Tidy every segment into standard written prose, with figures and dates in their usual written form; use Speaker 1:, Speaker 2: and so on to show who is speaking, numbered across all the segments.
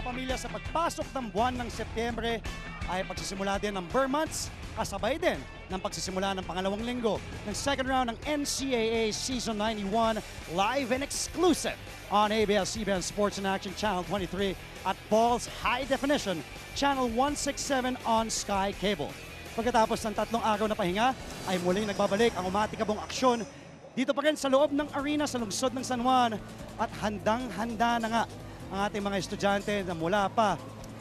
Speaker 1: kapamilya, sa pagpasok ng buwan ng Setyembre ay pagsisimula din ng Burr Months, kasabay din ng pagsisimula ng pangalawang linggo ng second round ng NCAA Season 91 live and exclusive on ABS-CBN Sports in Action Channel 23 at Ball's High Definition Channel 167 on Sky Cable. Pagkatapos ng 3 araw na pahinga ay muling nagbabalik ang umatikabong aksyon dito pa rin sa loob ng arena sa lungsod ng San Juan at handang-handa na nga ang ating mga estudyante na mula pa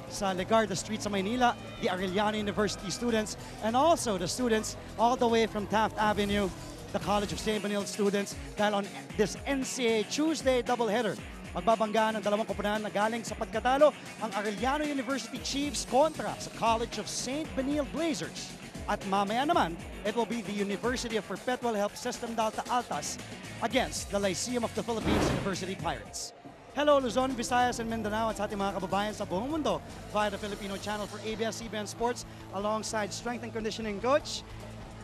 Speaker 1: sa Legarda Street sa Maynila, the Arellano University students, and also the students all the way from Taft Avenue, the College of St. Benilde students, dahil on this NCAA Tuesday doubleheader. Magbabangga ng dalawang koponan na galing sa pagkatalo ang Arellano University Chiefs kontra sa College of St. Benilde Blazers. At mamaya naman, it will be the University of Perpetual Help System Delta Altas against the Lyceum of the Philippines University Pirates. Hello Luzon, Visayas, and Mindanao at sa ating mga kababayan sa buong mundo via the Filipino channel for ABS-CBN Sports alongside strength and conditioning coach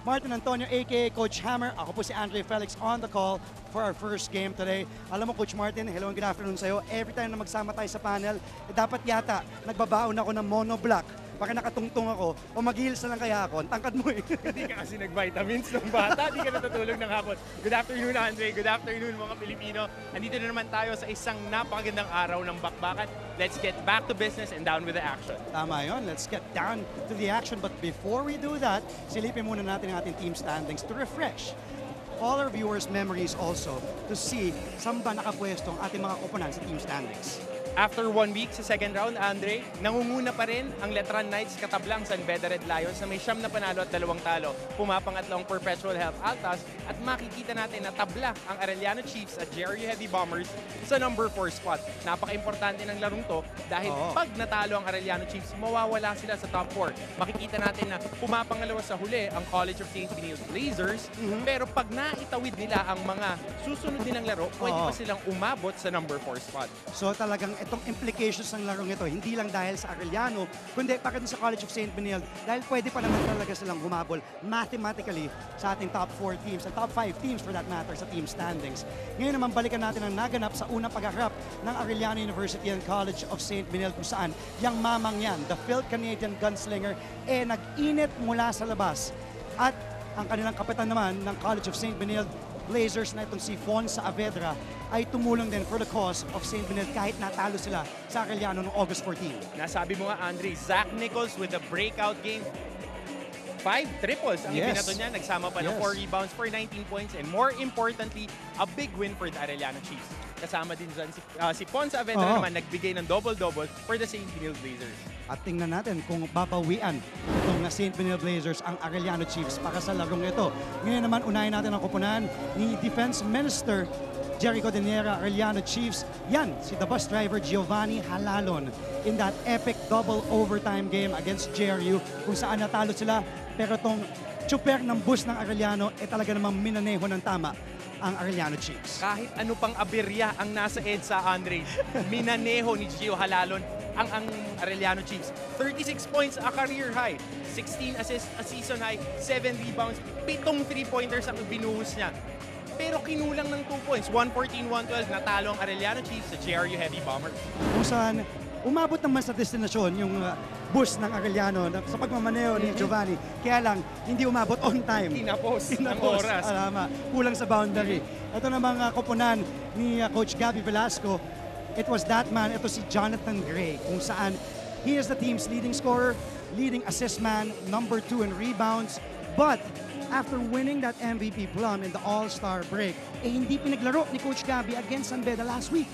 Speaker 1: Martin Antonio aka Coach Hammer. Ako po si Andre Felix on the call for our first game today. Alam mo Coach Martin, hello and good afternoon sa'yo. Every time na magsama tayo sa panel, dapat yata nagbabaon ako ng monoblock. Baka nakatungtong ako o mag-heels na lang kaya ako. Ang tangkad mo eh.
Speaker 2: Hindi ka kasi nag-vitamins ng bata, hindi ka natutulog ng hapon. Good afternoon Andre, good afternoon mga Pilipino. Andito na naman tayo sa isang napakagandang araw ng bakbakan. Let's get back to business and down with the action.
Speaker 1: Tama yun, let's get down to the action. But before we do that, silipin muna natin ang ating team standings to refresh all our viewers' memories also to see saan ba nakapwesto ang ating mga koponan sa team standings.
Speaker 2: After 1 week sa second round, Andre, nangunguna pa rin ang Letran Knights katablang San Beda Red Lions na may 9 na panalo at 2 talo. Pumapangatlo ang Perpetual Health Altas at makikita natin na tabla ang Arellano Chiefs at GRU Heavy Bombers sa number 4 spot. Napaka-importante ng larong to dahil pag natalo ang Arellano Chiefs, mawawala sila sa top 4. Makikita natin na pumapangalawa sa huli ang College of St. Benilde Blazers, pero pag naitawid nila ang mga susunod nilang laro, pwede pa silang umabot sa number 4 spot.
Speaker 1: So talagang itong implications ng larong ito, hindi lang dahil sa Arellano, kundi bakit sa College of St. Benilde, dahil pwede pa naman talaga silang humabol mathematically sa ating top 4 teams, and top 5 teams for that matter sa team standings. Ngayon naman balikan natin ang naganap sa unang pagharap ng Arellano University and College of St. Benilde kung saan yung mamang yan, the Phil-Canadian gunslinger, nag-init mula sa labas. At ang kanilang kapitan naman ng College of St. Benilde Blazers na itong si Fon Saavedra ay tumulong din for the cause of St. Benilde kahit natalo sila sa Arellano noong August 14.
Speaker 2: Nasabi mo nga Andre, Zach Nichols with a breakout game. 5 triples ang ibinato niya. Nagsama pa ng 4 rebounds for 19 points and more importantly, a big win for the Arellano Chiefs. Kasama din dyan si Fon Saavedra naman nagbigay ng double-double for the St. Benilde Blazers.
Speaker 1: At tingnan natin kung babawian itong St. Benilde Blazers ang Arellano Chiefs para sa larong ito. Ngayon naman, unahin natin ang koponan ni Defense Minister Jericho Deniera, Arellano Chiefs. Yan, si the bus driver Giovanni Halalon in that epic double overtime game against JRU kung saan natalo sila. Pero itong chuper ng bus ng Arellano talaga namang minaneho ng tama ang Arellano Chiefs.
Speaker 2: Kahit ano pang aberya ang nasa EDSA, Andre, minaneho ni Gio Halalon ang Arellano Chiefs. 36 points a career high, 16 assists a season high, 7 rebounds, 7 3-pointers ang binuhos niya. Pero kinulang ng 2 points, 114-112, natalo ang Arellano Chiefs sa GRU Heavy Bombers.
Speaker 1: Kung saan umabot naman sa destinasyon yung bus ng Arellano sa pagmamaneo ni Giovanni. Kaya lang, hindi umabot on time.
Speaker 2: Tinapos ng oras.
Speaker 1: Kulang sa boundary. Ito namang koponan ni Coach Gabby Velasco. It was that man, ito si Jonathan Gray, kung saan he is the team's leading scorer, leading assist man, number 2 in rebounds. But after winning that MVP plum in the All-Star break, hindi pinaglaro ni Coach Gabby against San Beda last week.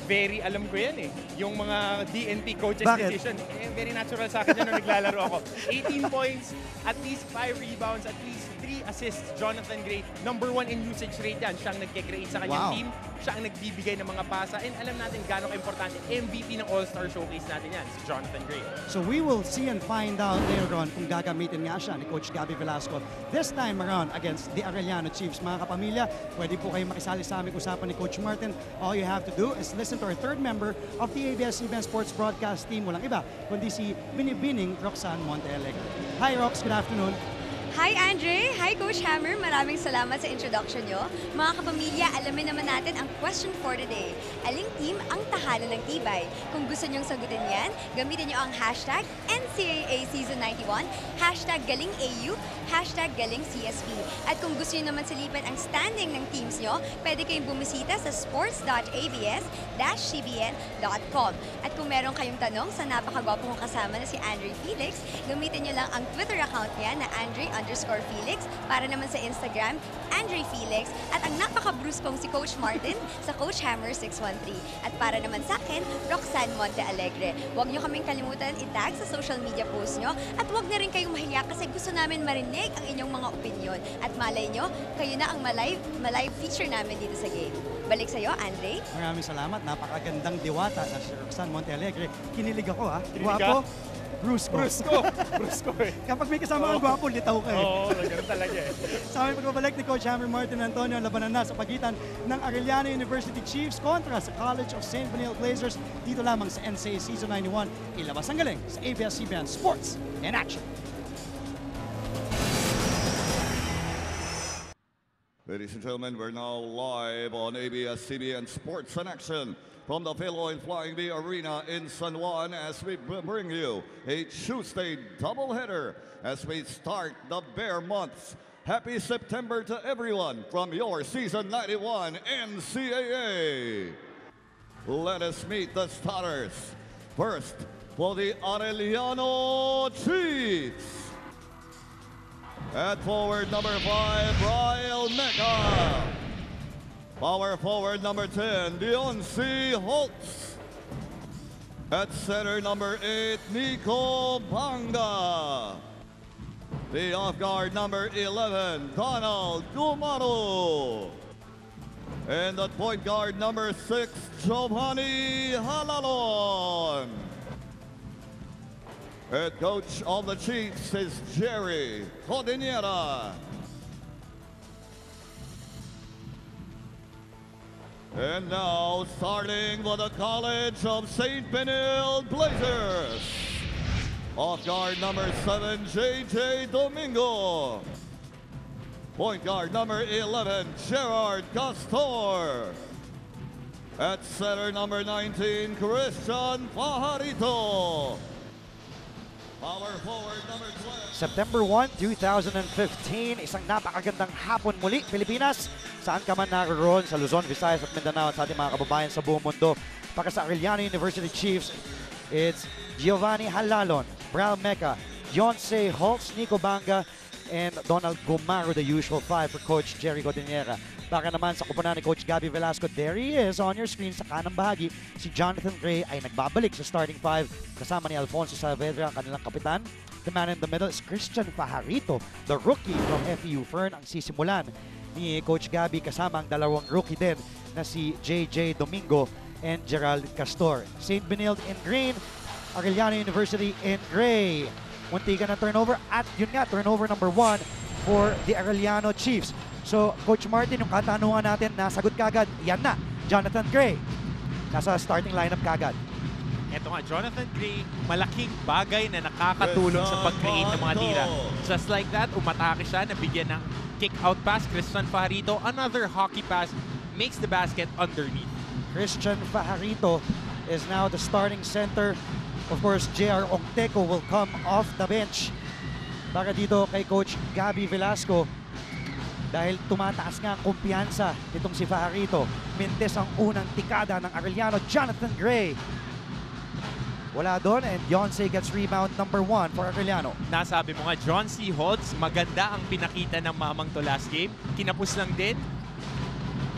Speaker 2: Very alam ko yan eh. Yung mga DNP coaches
Speaker 1: Bakit?
Speaker 2: decision. Very natural sa akin yan nung naglalaro ako. 18 points, at least 5 rebounds, at least 3 assists. Jonathan Gray, number 1 in usage rate yan. Siya ang nagkikreate sa kanyang team. Siya ang nagbibigay ng mga pasa. And alam natin gano'ng importante. MVP ng All-Star Showcase natin yan, si Jonathan Gray.
Speaker 1: So we will see and find out later on kung gagamitin nga siya ni Coach Gabby Velasco this time around against the Arellano Chiefs. Mga kapamilya, pwede po kayong makisali sa aming usapan ni Coach Martin. All you have to do is listen to our third member of the ABS-CBN Sports Broadcast team. Walang iba, kundi si Binibining Roxanne Montealegre. Hi Rox, good afternoon.
Speaker 3: Hi Andre! Hi Coach Hammer! Maraming salamat sa introduction nyo. Mga kapamilya, alamin naman natin ang question for today. Aling team ang tahanan ng tibay? Kung gusto nyong sagutin yan, gamitin nyo ang hashtag NCAA Season 91, hashtag GalingAU, hashtag GalingCSB. At kung gusto nyo naman silipin ang standing ng teams nyo, pwede kayong bumisita sa sports.abs-cbn.com. At kung meron kayong tanong sa napakagwapo kong kasama na si Andre Felix, gamitin nyo lang ang Twitter account niya na Andre_Felix, para naman sa Instagram, Andre Felix, at ang napaka-bruskong si Coach Martin sa Coach Hammer 613. At para naman sa akin, Roxanne Monte Alegre. Huwag nyo kaming kalimutan i-tag sa social media post nyo, at huwag na rin kayong mahiya kasi gusto namin marinig ang inyong mga opinion. At malay nyo, kayo na ang malive feature namin dito sa game. Balik sa'yo, Andre.
Speaker 1: Maraming salamat. Napakagandang diwata na si Roxanne Monte Alegre. Kinilig ako, ha?
Speaker 2: Kinilig
Speaker 1: Gwapo.
Speaker 2: ka?
Speaker 1: Brusko.
Speaker 2: Brusko eh.
Speaker 1: Kapag may kasama kang gwapo, litaw ka eh.
Speaker 2: Oo, ganun talaga eh.
Speaker 1: Sa aming pagbabalik ni Coach Hammer Martin Antonio, labanan na sa pagitan ng Arellano University Chiefs kontra sa College of St. Benilde Blazers dito lamang sa NCAA Season 91. Ilabas ang galing sa ABS-CBN Sports in Action.
Speaker 4: Ladies and gentlemen, we're now live on ABS-CBN Sports in Action from the Philippine Flying V Arena in San Juan as we bring you a Tuesday doubleheader as we start the Bear Months. Happy September to everyone from your Season 91 NCAA. Let us meet the starters. First, for the Arellano Chiefs. At forward number 5, Brian Mecca. Power forward number 10, Deoncy Holtz. At center number 8, Nico Banga. The off guard number 11, Donald Gumaro. And at point guard number 6, Giovanni Halalon. Head coach of the Chiefs is Jerry Cordillera. And now, starting for the College of St. Benilde Blazers. Off guard number 7, J.J. Domingo. Point guard number 11, Gerard Castor. At center number 19, Christian Fajarito. Power forward number 12.
Speaker 1: September 1, 2015, isang napakagandang hapon muli, Pilipinas. Saan ka man naroon sa Luzon, Visayas at Mindanao at sa ating mga kababayan sa buong mundo. Para sa Arellano University Chiefs, it's Giovanni Halalon, Brian Mecca, Deoncy Holtz, Nico Banga, and Donald Gumaro, the usual 5 for Coach Jerry Cordillera. Para naman sa kupunan ni Coach Gabby Velasco, there he is on your screen sa kanang bahagi. Si Jonathan Gray ay nagbabalik sa starting 5 kasama ni Alfonso Saavedra, ang kanilang kapitan. The man in the middle is Christian Fajarito, the rookie from FEU Fern, ang sisimulan ni Coach Gabby kasama ang dalawang rookie din na si JJ Domingo and Gerald Castor. St. Benilde in green, Arellano University in gray. Muntikan na turnover at yun nga, turnover number 1 for the Arellano Chiefs. So, Coach Martin, yung katanungan natin, nasagot kagad, yan na, Jonathan Gray. Nasa starting lineup kagad.
Speaker 2: Ito nga, Jonathan Gray, malaking bagay na nakakatulong sa pag-create ng mga tira. Just like that, umatake siya, nabigyan ng kick-out pass, Christian Fajarito. Another hockey pass makes the basket underneath.
Speaker 1: Christian Fajarito is now the starting center. Of course, J.R. Octeco will come off the bench para dito kay Coach Gabby Velasco. Dahil tumataas nga ang kumpiyansa nitong si Fajarito. Mintes ang unang tikada ng Arellano, Jonathan Gray. Wala doon, and Deoncy gets rebound number 1 for Arellano.
Speaker 2: Nasabi mo nga, John C. Holtz, maganda ang pinakita ng mamang to last game. Kinapos lang din.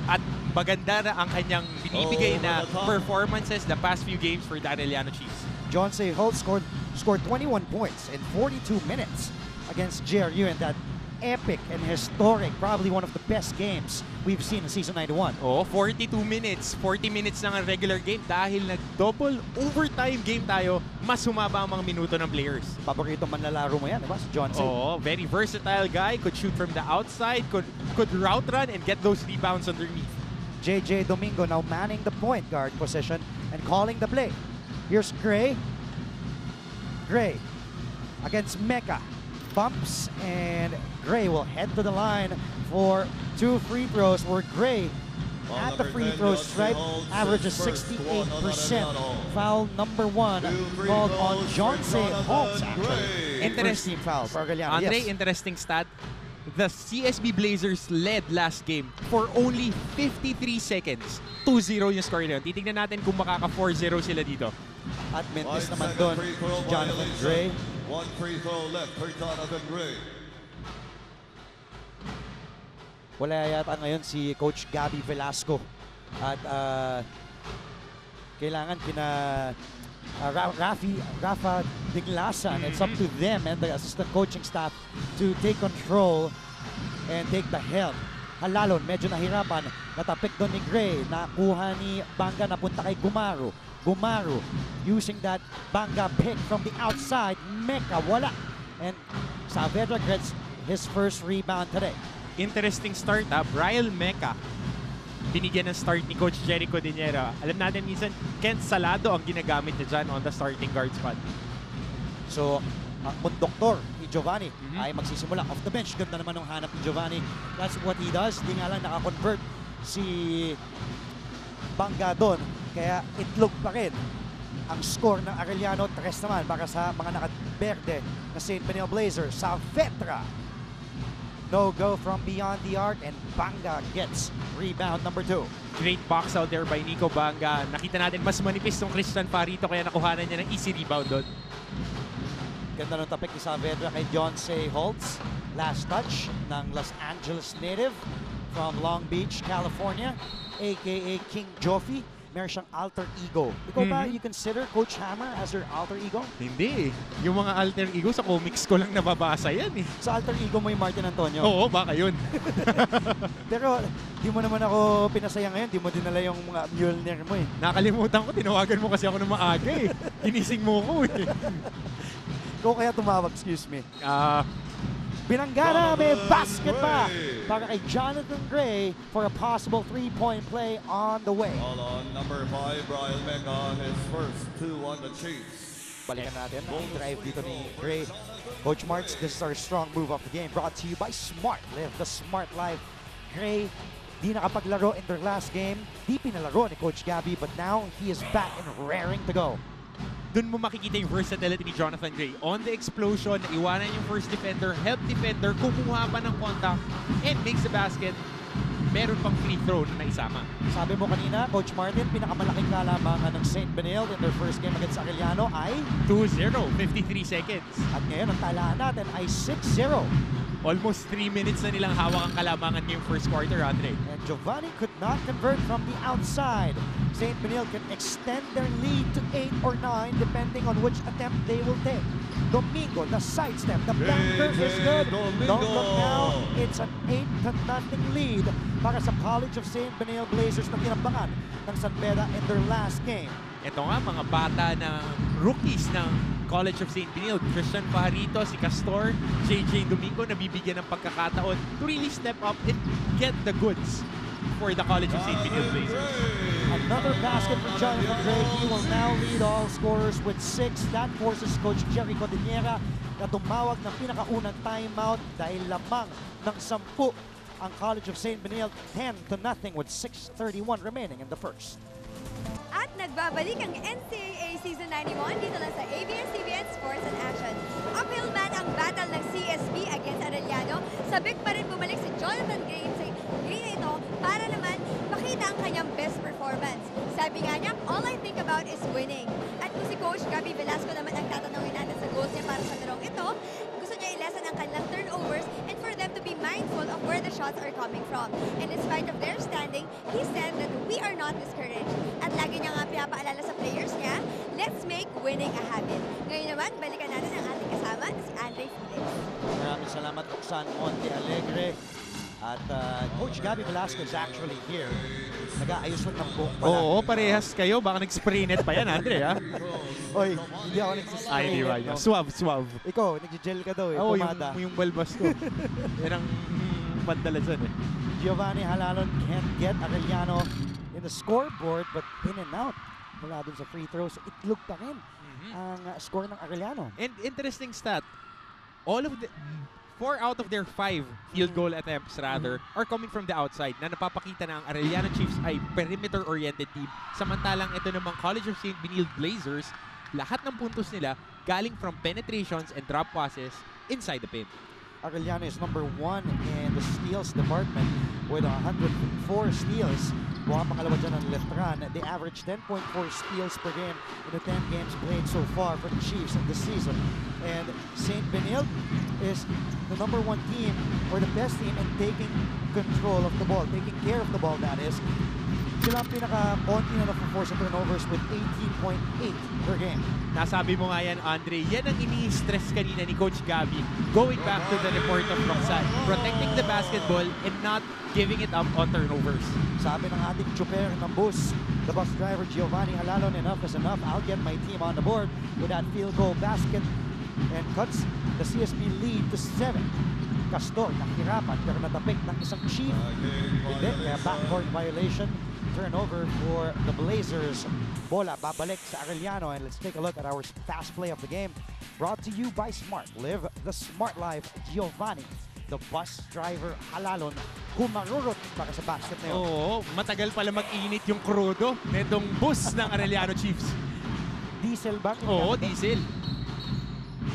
Speaker 2: At maganda na ang kanyang binibigay na performances the past few games for the Arellano Chiefs.
Speaker 1: John C. Holtz scored 21 points in 42 minutes against JRU in that epic and historic, probably one of the best games we've seen in Season 91.
Speaker 2: Oh, 42 minutes. 40 minutes lang ang regular game dahil nag-double overtime game tayo, mas sumaba ang mga minuto ng players.
Speaker 1: Paborito manlalaro mo yan, diba? Si John C.
Speaker 2: Oh, very versatile guy. Could shoot from the outside, could route run and get those rebounds underneath.
Speaker 1: JJ Domingo now manning the point guard position and calling the play. Here's Gray. Gray against Mecca. Bumps and Gray will head to the line for 2 free throws, where Gray at the free throw stripe averages 68%. Foul number 1 called on Johnson Holtz, actually.
Speaker 2: Interesting
Speaker 1: First team foul for Arellano.
Speaker 2: Andre,
Speaker 1: Yes.
Speaker 2: interesting stat. The CSB Blazers led last game for only 53 seconds. 2-0 yung score nila. Titignan natin kung makaka 4-0 sila dito.
Speaker 1: At Mintis naman doon, Jonathan Gray.
Speaker 4: 1 free throw left for Jonathan Gray.
Speaker 1: Wala yata ngayon si Coach Gabby Velasco. At kailangan Rafa Diglasan. It's up to them and the assistant coaching staff to take control and take the helm. Halalon, medyo nahirapan. Natapik doon ni Gray. Nakuha ni Banga, napunta kay Gumaru. Gumaru using that Banga pick from the outside. Mecca, wala. And Saavedra gets his first rebound today.
Speaker 2: Interesting start, Brian Mecca. Binigyan ng start ni Coach Jericho Dinera. Alam natin minsan, Kent Salado ang ginagamit niya dyan on the starting guard spot.
Speaker 1: So, ang konduktor ni Giovanni ay magsisimula off the bench. Ganda naman ng hanap ni Giovanni. That's what he does. Di nga lang nakakonvert si Banga doon. Kaya itlog pa rin ang score ng Arellano. 3 naman para sa mga nakaberde na St. Benil Blazers. Saavedra. No go from beyond the arc, and Banga gets rebound number 2.
Speaker 2: Great box out there by Nico Banga. Nakita natin mas manipis tong Christian Farito kaya nakuhanan niya ng easy rebound doon.
Speaker 1: Ganda ng tapik ni Saavedra kay John C. Holtz. Last touch ng Los Angeles native from Long Beach, California, aka King Joffy. Meron siyang alter ego. Ikaw ba, you consider Coach Hammer as your alter ego?
Speaker 2: Hindi. Yung mga alter ego sa comics ko lang nababasa yan eh.
Speaker 1: Sa alter ego mo yung Martin Antonio.
Speaker 2: Oo, baka yun.
Speaker 1: Pero di mo naman ako pinasaya ngayon. Di mo dinala yung mga Mjolnir mo eh.
Speaker 2: Nakalimutan ko, tinawagan mo kasi ako ng maaga eh. Ginising mo ko eh.
Speaker 1: Ikaw kaya tumawag, excuse me.
Speaker 4: Jonathan
Speaker 1: Binanggana, may basket pa
Speaker 4: Gray.
Speaker 1: para kay Jonathan Gray for a possible 3-point play on the way.
Speaker 4: All on number 5, Brian Mecca, his first 2 on the Chiefs.
Speaker 1: Balikan natin ang drive dito ni Gray. Coach Martz, this is our strong move of the game brought to you by Smart. Live the Smart Life. Gray, di nakapaglaro in their last game. Di pinalaro ni Coach Gabby, but now he is back and raring to go.
Speaker 2: Doon mo makikita yung versatility ni Jonathan Gray. On the explosion, iwanan yung first defender, help defender, kumuha pa ng contact, and makes the basket. Meron pang free throw na naisama.
Speaker 1: Sabi mo kanina, Coach Martin, pinakamalaking kalamangan ng St. Benil in their first game against Arellano ay
Speaker 2: 2-0, 53 seconds.
Speaker 1: at ngayon ang talaan natin ay 6-0.
Speaker 2: Almost 3 minutes na nilang hawak ang kalamangan ngayong first quarter, Andre.
Speaker 1: And Giovanni could not convert from the outside. St. Benil can extend their lead to 8 or 9 depending on which attempt they will take. Domingo, the sidestep, the banker is good.
Speaker 4: Domingo.
Speaker 1: Don't look now. It's an 8-0 lead para sa College of St. Benil Blazers na tinambakan ng San Beda in their last game.
Speaker 2: Ito nga, mga bata na rookies ng College of St. Benil. Christian Farito, si Castor, JJ Domingo, nabibigyan ng pagkakataon to really step up and get the goods for the College of St. Benil Blazers.
Speaker 1: Another basket for Jonathan Gray. He will now lead all scorers with 6. That forces Coach Jericho Dinera na tumawag ng pinakaunang timeout dahil lamang ng 10 ang College of St. Benil, 10-0 with 6:31 remaining in the first.
Speaker 3: At nagbabalik ang NCAA Season 91 dito lang sa ABS-CBN Sports and Action. Uphill man ang battle ng CSB against Arellano. Sabik pa rin bumalik si Jonathan Gray sa game na ito para naman makita ang kanyang best performance. Sabi nga niya, all I think about is winning. At kung si Coach Gabby Velasco naman ang tatanungin natin sa goals niya para sa larong ito, gusto niya i-lessen ang kanilang turnovers and for them to be mindful of where the shots are coming from. And in spite of their standing, he said that we are not discouraged. At lagi niya nga pinapaalala sa players niya, let's make winning a habit. Ngayon naman, balikan natin ang ating kasama, si Andre Felix.
Speaker 1: Maraming salamat, Roxanne Monte Alegre. At Coach Gabby Velasco is actually here. Nag-aayos lang ng buhok pala.
Speaker 2: Oo, parehas kayo. Baka nag-spray net pa yan, Andre, ha?
Speaker 1: Oy, hindi ako nagsispray.
Speaker 2: Ay, di ba?
Speaker 1: no?
Speaker 2: Suave.
Speaker 1: Ikaw, nag-gel ka daw eh,
Speaker 2: Oo,
Speaker 1: pumada.
Speaker 2: yung balbas ko. Yan ang pandalasan eh.
Speaker 1: Giovanni Halalon can't get Arellano in the scoreboard but in and out. Mula dun sa free throws, itlog pa rin ang score ng Arellano.
Speaker 2: And interesting stat, all of the
Speaker 5: 4 out of their 5 field goal attempts rather are coming from the outside na napapakita na ang Arellano Chiefs ay perimeter-oriented team. Samantalang ito namang College of St. Benilde Blazers, lahat ng puntos nila galing from penetrations and drop passes inside the paint.
Speaker 1: Arellano is number 1 in the steals department with 104 steals. Buha pangalawa dyan ang Letran. They average 10.4 steals per game in the 10 games played so far for the Chiefs in this season. And St. Benilde is the number 1 team or the best team in taking control of the ball, taking care of the ball, that is. Sila ang pinaka-konti na na-force turnovers with 18.8 per game.
Speaker 5: Nasabi mo nga yan, Andre, yan ang ini-stress kanina ni Coach Gabby. Going back to the report of Roxanne, protecting the basketball and not giving it up on turnovers.
Speaker 1: Sabi ng ating chuper ng bus, the bus driver Giovanni Halalon, enough is enough. I'll get my team on the board with that field goal basket and cuts the CSB lead to 7. Castor, nakihirapan pero natapik ng isang Chief. Hindi, kaya backcourt violation. Turnover for the Blazers. Bola babalik sa Arellano, and let's take a look at our fast play of the game. Brought to you by Smart. Live the smart life. Giovanni, the bus driver Halalon, kumarurot para sa basket na yun.
Speaker 5: Oo, matagal pala mag-init yung krudo netong bus ng Arellano Chiefs.
Speaker 1: Diesel ba?
Speaker 5: Oo, diesel.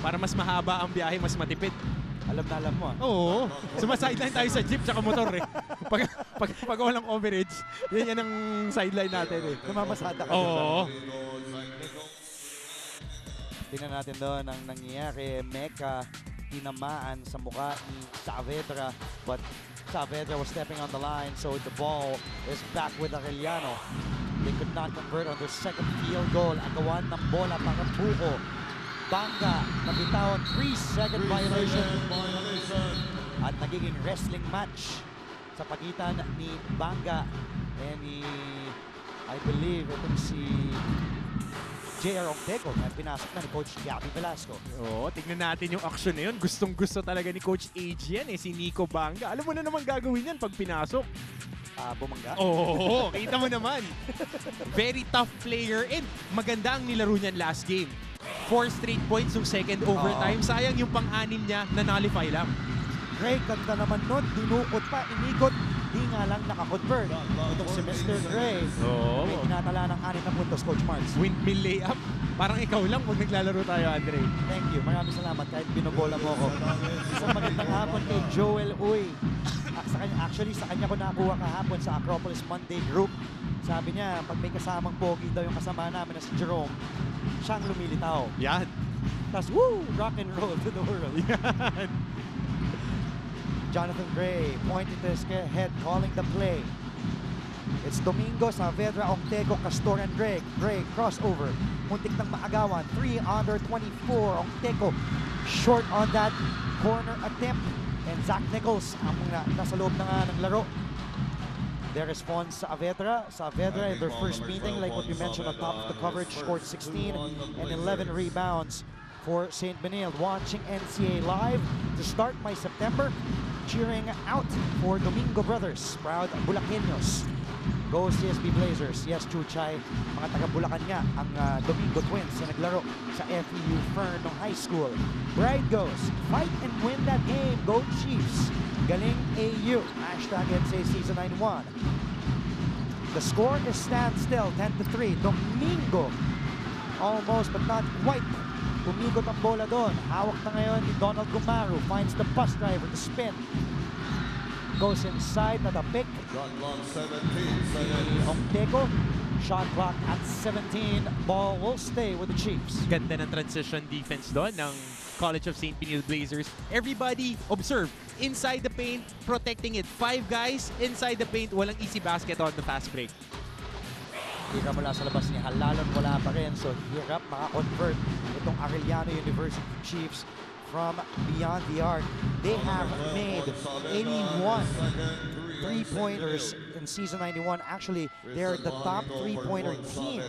Speaker 5: Para mas mahaba ang biyahe, mas matipid.
Speaker 1: Alam na alam mo.
Speaker 5: Oo. Sumasideline tayo sa jeep tsaka motor eh. Pag walang overage, yan ang sideline natin eh.
Speaker 1: Namamasada ka.
Speaker 5: Oo.
Speaker 1: Tingnan natin doon ang nangyayari. Mecca tinamaan sa mukha ni Saavedra, but Saavedra was stepping on the line, so the ball is back with Arellano. They could not convert on their second field goal. Agawan ng bola para Buho. Banga nabitawan, 3-second violation. At nagiging wrestling match sa pagitan ni Banga and ni, I believe, itong si J.R. Octego na pinasok na ni Coach Gabby Velasco.
Speaker 5: Oo, tignan natin yung action na yun. Gustong-gusto talaga ni Coach AG yan eh, si Nico Banga. Alam mo na naman gagawin yan pag pinasok.
Speaker 1: Bumangga?
Speaker 5: Oo, kita mo naman. Very tough player and maganda ang nilaro niyan last game. 4 straight points yung second overtime. Sayang yung pang-anim niya na nullify lang.
Speaker 1: Gray, ganda naman nun. Dinukot pa, inikot. Di nga lang nakakonvert. Itong si Mr. Gray.
Speaker 5: Oo.
Speaker 1: May tinatala ng 6 na puntos, Coach Marks.
Speaker 5: Windmill layup. Parang ikaw lang pag naglalaro tayo, Andre.
Speaker 1: Thank you. Maraming salamat kahit binobola mo ako. Isang magandang hapon kay Joel Uy. Actually, sa kanya ko nakuha kahapon sa Acropolis Monday group. Sabi niya, pag may kasamang pogi daw yung kasama namin na si Jerome, siyang lumilitaw.
Speaker 5: Yan.
Speaker 1: Tapos, woo! Rock and roll to the world.
Speaker 5: Yan.
Speaker 1: Jonathan Gray pointing to his head, calling the play. It's Domingo, Saavedra, Octego, Castor, and Gray. Gray, crossover. Muntik ng maagawan. 3 under 24. Octego, short on that corner attempt. And Zach Nichols, ang nasa loob na nga ng laro. There is Fon Saavedra. Saavedra in their first meeting, like what we mentioned on top of the coverage, scored 16 and 11 rebounds for St. Benilde. Watching NCAA live to start my September, cheering out for Domingo Brothers, proud Bulaqueños. Go CSB Blazers. Yes, Chuchay, mga taga-Bulacan nga ang Domingo Twins na naglaro sa FEU Fernando High School. Bride goes, fight and win that game. Go Chiefs. Galing AU. Hashtag NCAA Season 91. The score is standstill, 10-3. Domingo, almost but not quite. Umigot ang bola doon. Hawak na ngayon ni Donald Gumaru. Finds the bus driver to spin. Goes inside, natapik. Octego, shot clock at 17. Ball will stay with the Chiefs.
Speaker 5: Ganda ng transition defense doon ng College of St. Benilde Blazers. Everybody, observe, inside the paint, protecting it. 5 guys inside the paint, walang easy basket on the fast break.
Speaker 1: Tira mula sa labas ni Halalon, wala pa rin. So hirap maka-convert itong Arellano University Chiefs from beyond the arc. They have made 81 3-pointers in Season 91. Actually, they're the top 3-pointer team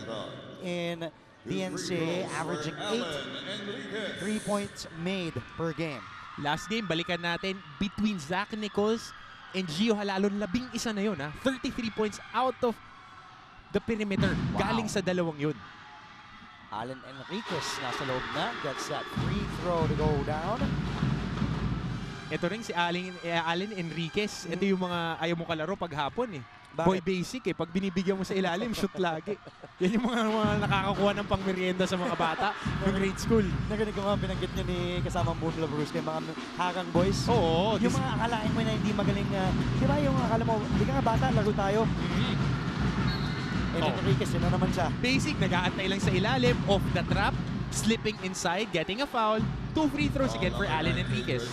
Speaker 1: in the NCAA, averaging 8 3-points made per game.
Speaker 5: Last game, balikan natin, between Zach Nichols and Gio Halalon, 11 na yun. 33 points out of the perimeter. Wow. Galing sa dalawang yun.
Speaker 1: Allen Enriquez nasa loob na. Gets that free throw to go down.
Speaker 5: Ito rin si Allen Enriquez. Ito yung mga ayaw mo kalaro pag hapon eh. Boy basic eh. Pag binibigyan mo sa ilalim, shoot lagi. Yan yung mga nakakakuha ng pangmerienda sa mga bata ng grade school.
Speaker 1: Narinig ko nga binanggit niyo ni kasamang Boom Lovers kay mga harang boys.
Speaker 5: Oo.
Speaker 1: Yung mga akalain mo na hindi magaling, di ba yung akala mo, hindi ka nga bata, laro tayo. Enriquez, yun na naman siya.
Speaker 5: Basic, nag-aantay lang sa ilalim, off the trap, slipping inside, getting a foul. 2 free throws again for Allen Enriquez.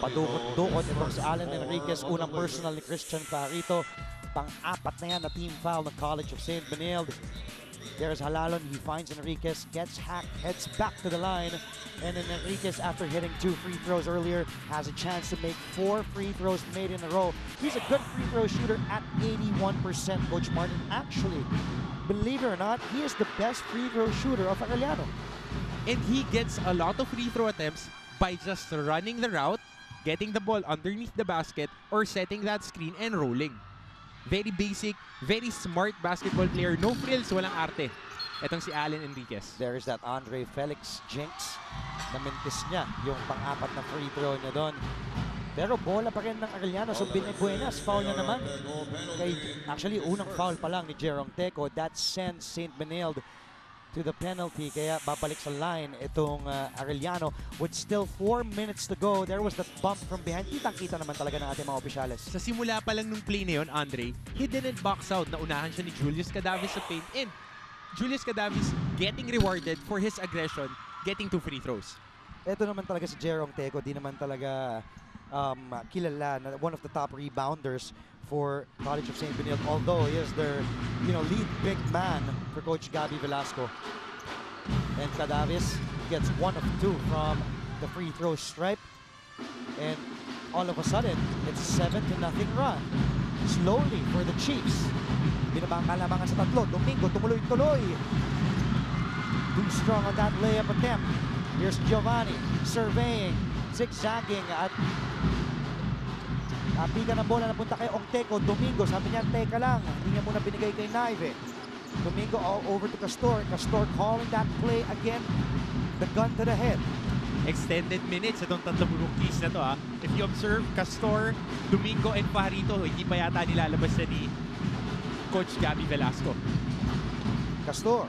Speaker 1: Padukot-dukot itong si Allen Enriquez. Unang personal ni Christian Pajarito. Pang-apat na yan na team foul ng College of St. Benilde. There's Halalon. He finds Enriquez, gets hacked, heads back to the line. And then Enriquez, after hitting 2 free throws earlier, has a chance to make 4 free throws made in a row. He's a good free throw shooter at 81%, Coach Martin. Actually, believe it or not, he is the best free throw shooter of Arellano.
Speaker 5: And he gets a lot of free throw attempts by just running the route, getting the ball underneath the basket, or setting that screen and rolling. Very basic, very smart basketball player. No frills, walang arte. Etong si Allen Enriquez.
Speaker 1: There is that Andre Felix jinx. Namintis niya yung pang-apat na free throw niya doon. Pero bola pa rin ng Arellano. So Buenas, foul niya naman. Actually, unang foul pa lang ni Jerome Teco. That sends St. Benilde to the penalty. Kaya babalik sa line itong Arellano. With still 4 minutes to go, there was that bump from behind. Kitang-kita naman talaga ng ating mga opisyales.
Speaker 5: Sa simula pa lang nung play na yun, Andre, he didn't box out. Naunahan siya ni Julius Cadavis sa paint. And Julius Cadavis getting rewarded for his aggression, getting 2 free throws.
Speaker 1: Ito naman talaga si Jerome Teco. Di naman talaga kilala na one of the top rebounders for College of St. Benilde, although he is their lead big man for Coach Gabby Velasco. And Cadavis gets 1 of 2 from the free throw stripe. And all of a sudden, it's 7-0 run. Slowly for the Chiefs. Binabang kalamangan sa tatlo. Domingo tumuloy-tuloy. Too strong on that layup attempt. Here's Giovanni surveying, zigzagging at piga ng bola napunta kay Ongteco. Domingo, sabi niya, teka lang. Hindi niya muna binigay kay Naive. Domingo all over to Castor. Castor calling that play again. The gun to the head.
Speaker 5: Extended minutes itong tatlong rookies na to ha. If you observe, Castor, Domingo, and Pajarito, hindi pa yata nilalabas na ni Coach Gabby Velasco.
Speaker 1: Castor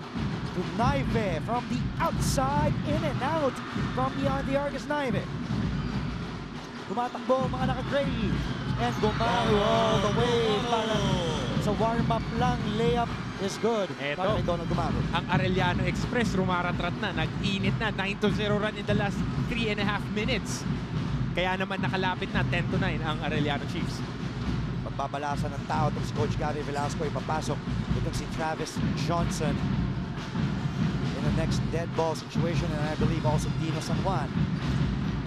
Speaker 1: to Naive from the outside, in and out from beyond the Argus. Naive. Tumatakbo mga naka-gray and Gumaro all the way. Parang sa warm-up lang, layup is good. Para kay Donald Gumaro.
Speaker 5: Ang Arellano Express rumaratrat na, nag-init na, 9-0 run in the last 3.5 minutes. Kaya naman nakalapit na 10-9 ang Arellano Chiefs.
Speaker 1: Pagbabalasan ng tao itong si Coach Gabby Velasco, ipapasok itong si Travis Johnson in the next dead ball situation, and I believe also Dino San Juan.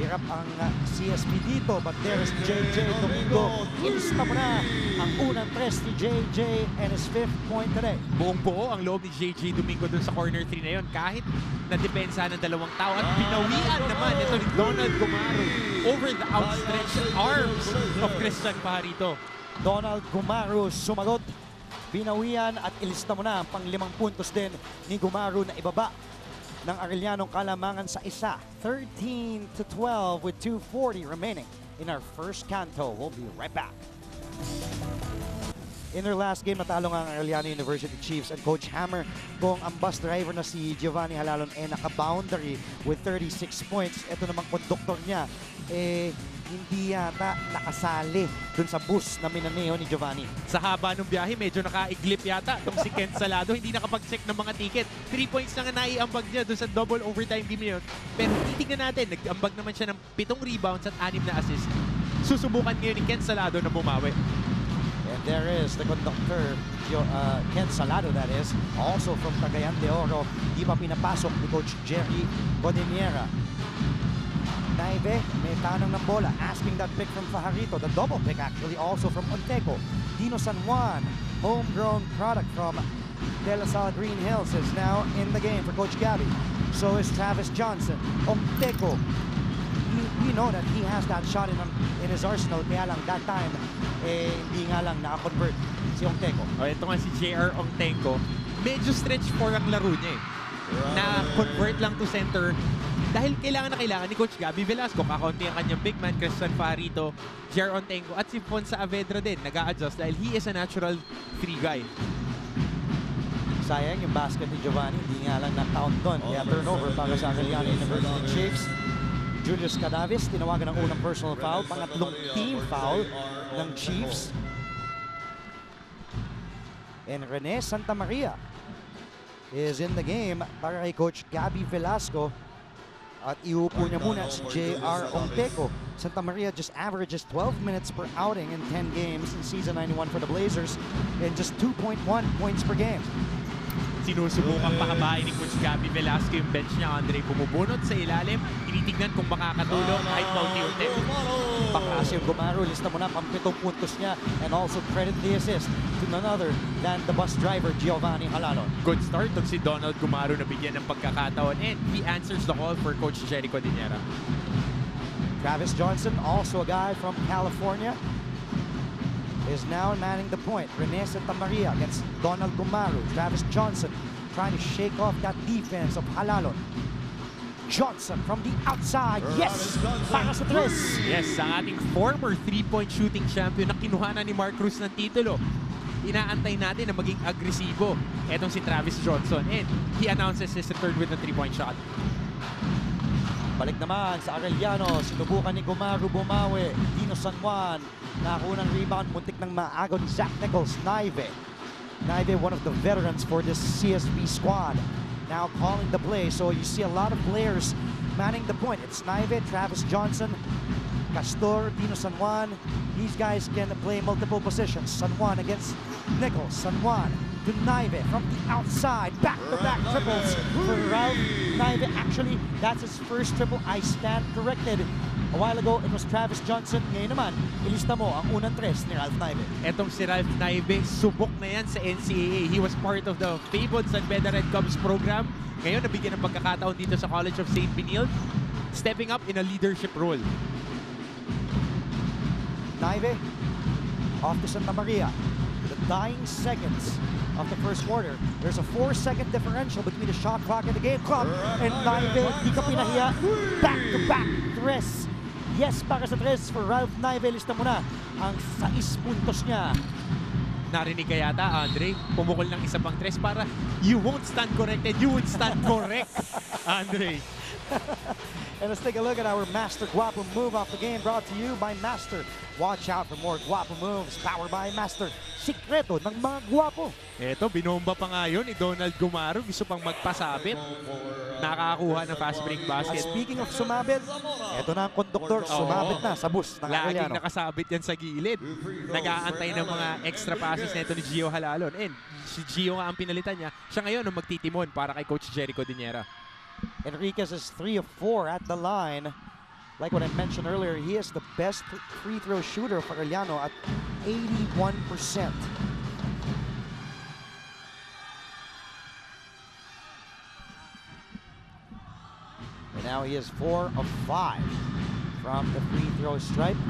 Speaker 1: Hirap ang CSB dito, but there's JJ Domingo. Ilista mo na ang unang tres ni JJ and his 5th point today.
Speaker 5: Buong-buo ang loob ni JJ Domingo dun sa corner 3 na yun, kahit nadepensa ng dalawang tao. At pinawian naman ito ni Donald Gumaro over the outstretched arms of Christian Pajarito.
Speaker 1: Donald Gumaro sumagot. Binawian at ilista mo na ang pang 5 puntos din ni Gumaro na ibaba ng Arellanong kalamangan sa isa. 13-12 with 2:40 remaining in our first canto. We'll be right back. In their last game, natalo nga ang Arellano University Chiefs and Coach Hammer kung ang bus driver na si Giovanni Halalon naka-boundary with 36 points. Ito namang conductor niya, hindi yata nakasali dun sa bus na minaneo ni Giovanni.
Speaker 5: Sa haba ng biyahe, medyo nakaiglip yata itong si Kent Salado. Hindi nakapag-check ng mga ticket. 3 points na nga naiambag niya dun sa double overtime game niya. Pero titignan natin, nag-ambag naman siya ng 7 rebounds at 6 na assist. Susubukan ngayon ni Kent Salado na bumawi.
Speaker 1: And there is the conductor, Kent Salado, that is, also from Cagayan de Oro. Di pa pinapasok ni Coach Jerry Godiniera. Naive, may tanong ng bola, asking that pick from Pajarito. The double pick actually also from Onteco. Dino San Juan, homegrown product from De La Salle Green Hills, is now in the game for Coach Gabby. So is Travis Johnson. Onteco, we know that he has that shot in his arsenal, kaya lang that time, hindi nga lang naka-convert si Onteco.
Speaker 5: O, ito nga si JR Onteco, medyo stretch 4 ang laro niya eh. Na-convert lang to center Dahil kailangan ni Coach Gabby Velasco, kakaunti ang kanyang big man, Christian Farito, Jer Ontengo, at si Fon Saavedra din, nag-a-adjust dahil he is a natural 3 guy.
Speaker 1: Sayang yung basket ni Giovanni, hindi nga lang na-count doon. Kaya turnover para sa Arellano University Chiefs. Julius Cadavis, tinawagan ng unang personal foul, pangatlong team foul ng Chiefs. And Rene Santamaria is in the game para kay Coach Gabby Velasco. At iupo niya muna si J.R. Onteco. Santamaria just averages 12 minutes per outing in 10 games in season 91 for the Blazers and just 2.1 points per game.
Speaker 5: Sinusubukang pakabain ni Coach Gabby Velasco yung bench niya, Andre. Bumubunot sa ilalim, tinitignan kung makakatulong kahit paunti-unti.
Speaker 1: Bakasio Gumaro, lista mo na, pampitong puntos niya, and also credit the assist to none other than the bus driver, Giovanni Halalon.
Speaker 5: Good start to si Donald Gumaro na bigyan ng pagkakataon, and he answers the call for Coach Jericho Dinera.
Speaker 1: Travis Johnson, also a guy from California, is now manning the point. Rene Santamaria against Donald Gumaro. Travis Johnson trying to shake off that defense of Halalon. Johnson from the outside. Yes! Para sa tres.
Speaker 5: Yes, ang ating former three-point shooting champion na kinuhanan ni Mark Cruz ng titulo. Inaantay natin na maging agresibo. Etong si Travis Johnson. And he announces his return with a three-point shot.
Speaker 1: Balik naman sa Arellano. Sinubukan ni Gumaro bumawi. Dino San Juan. Nakakuha ng rebound. Muntik ng maago ni Zach Nichols. Naive, one of the veterans for this CSB squad. Now calling the play. So you see a lot of players manning the point. It's Naive, Travis Johnson, Castor, Dino San Juan. These guys can play multiple positions. San Juan against Nichols. San Juan to Naive from the outside. Back-to-back triples for Ralph Naive. Actually, that's his first triple. I stand corrected. A while ago, it was Travis Johnson. Ngayon naman, ilista mo ang unang tres ni Ralph Naive.
Speaker 5: Etong si Ralph Naive, subok na yan sa NCAA. He was part of the fabled San Beda Red Cubs program. Ngayon, nabigyan ng pagkakataon dito sa College of St. Benilde, stepping up in a leadership role.
Speaker 1: Naive off to Santamaria. The dying seconds of the first quarter. There's a 4-second differential between the shot clock and the game clock. And Naive, di ka pinahiya. Back-to-back tres. Yes, para sa tres for Ralph Naive. Lista mo na ang 6 puntos niya.
Speaker 5: Narinig ka yata, Andre, pumukol ng isa pang tres para you won't stand corrected, you would stand correct, Andre.
Speaker 1: And let's take a look at our Master Guapo move off the game, brought to you by Master. Watch out for more Guapo moves, powered by Master. Sikreto ng mga guwapo.
Speaker 5: Eto, binomba pa nga yun ni Donald Gumaro. Gusto pang magpasabit. Nakakakuha ng fast break basket.
Speaker 1: Speaking of sumabit, eto na ang konduktor, sumabit na sa bus ng
Speaker 5: Laging
Speaker 1: Arellano.
Speaker 5: nakasabit yan sa gilid. Nag-aantay ng mga extra passes nito ni Gio Halalon. And si Gio nga ang pinalitan niya. Siya ngayon ang magtitimon para kay Coach Jericho Dinera.
Speaker 1: Enriquez is 3 of 4 at the line. Like what I mentioned earlier, he is the best free throw shooter for Arellano at 81%. And now he is 4 of 5 from the free throw stripe.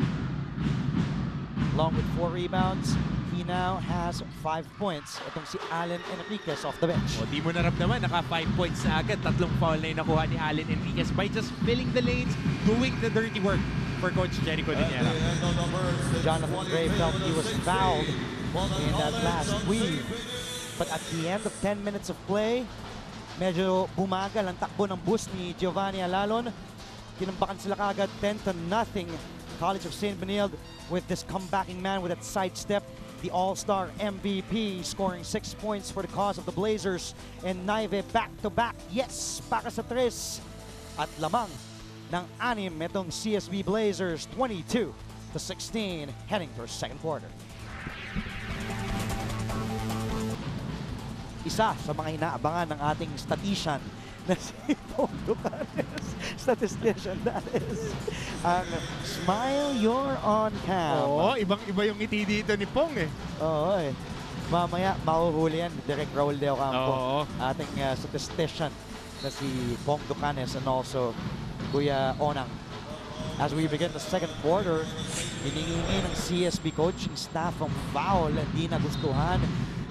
Speaker 1: Along with 4 rebounds, he now has 5 points. Itong si Allen Enriquez off the bench.
Speaker 5: O, di mo naramdaman, naka 5 points na agad. 3 foul na yung nakuha ni Allen Enriquez by just filling the lanes, doing the dirty work for Coach Jericho Dinera.
Speaker 1: Jonathan Gray felt he was fouled in that last weave. But at the end of 10 minutes of play, medyo bumagal ang takbo ng bus ni Giovanni Halalon. Kinambakan sila kagad 10-0. College of St. Benilde with this comebacking man with that sidestep. The all-star MVP scoring 6 points for the cause of the Blazers. And Naive back-to-back. Yes, para sa tres. At lamang ng 6 itong CSB Blazers, 22-16, heading to our second quarter. Isa sa mga inaabangan ng ating statistician na si Pong Ducanes. Statistician, that is. Ang Smile You're on Cam.
Speaker 5: Oo, ibang-iba yung ngiti dito ni Pong eh.
Speaker 1: Oo eh. Mamaya, mahuhuli yan. Direct Raul De Ocampo.
Speaker 5: Oo.
Speaker 1: Ating statistician na si Pong Ducanes and also Kuya Onang. As we begin the second quarter, hinihingi ng CSB coaching staff ang foul. Hindi nagustuhan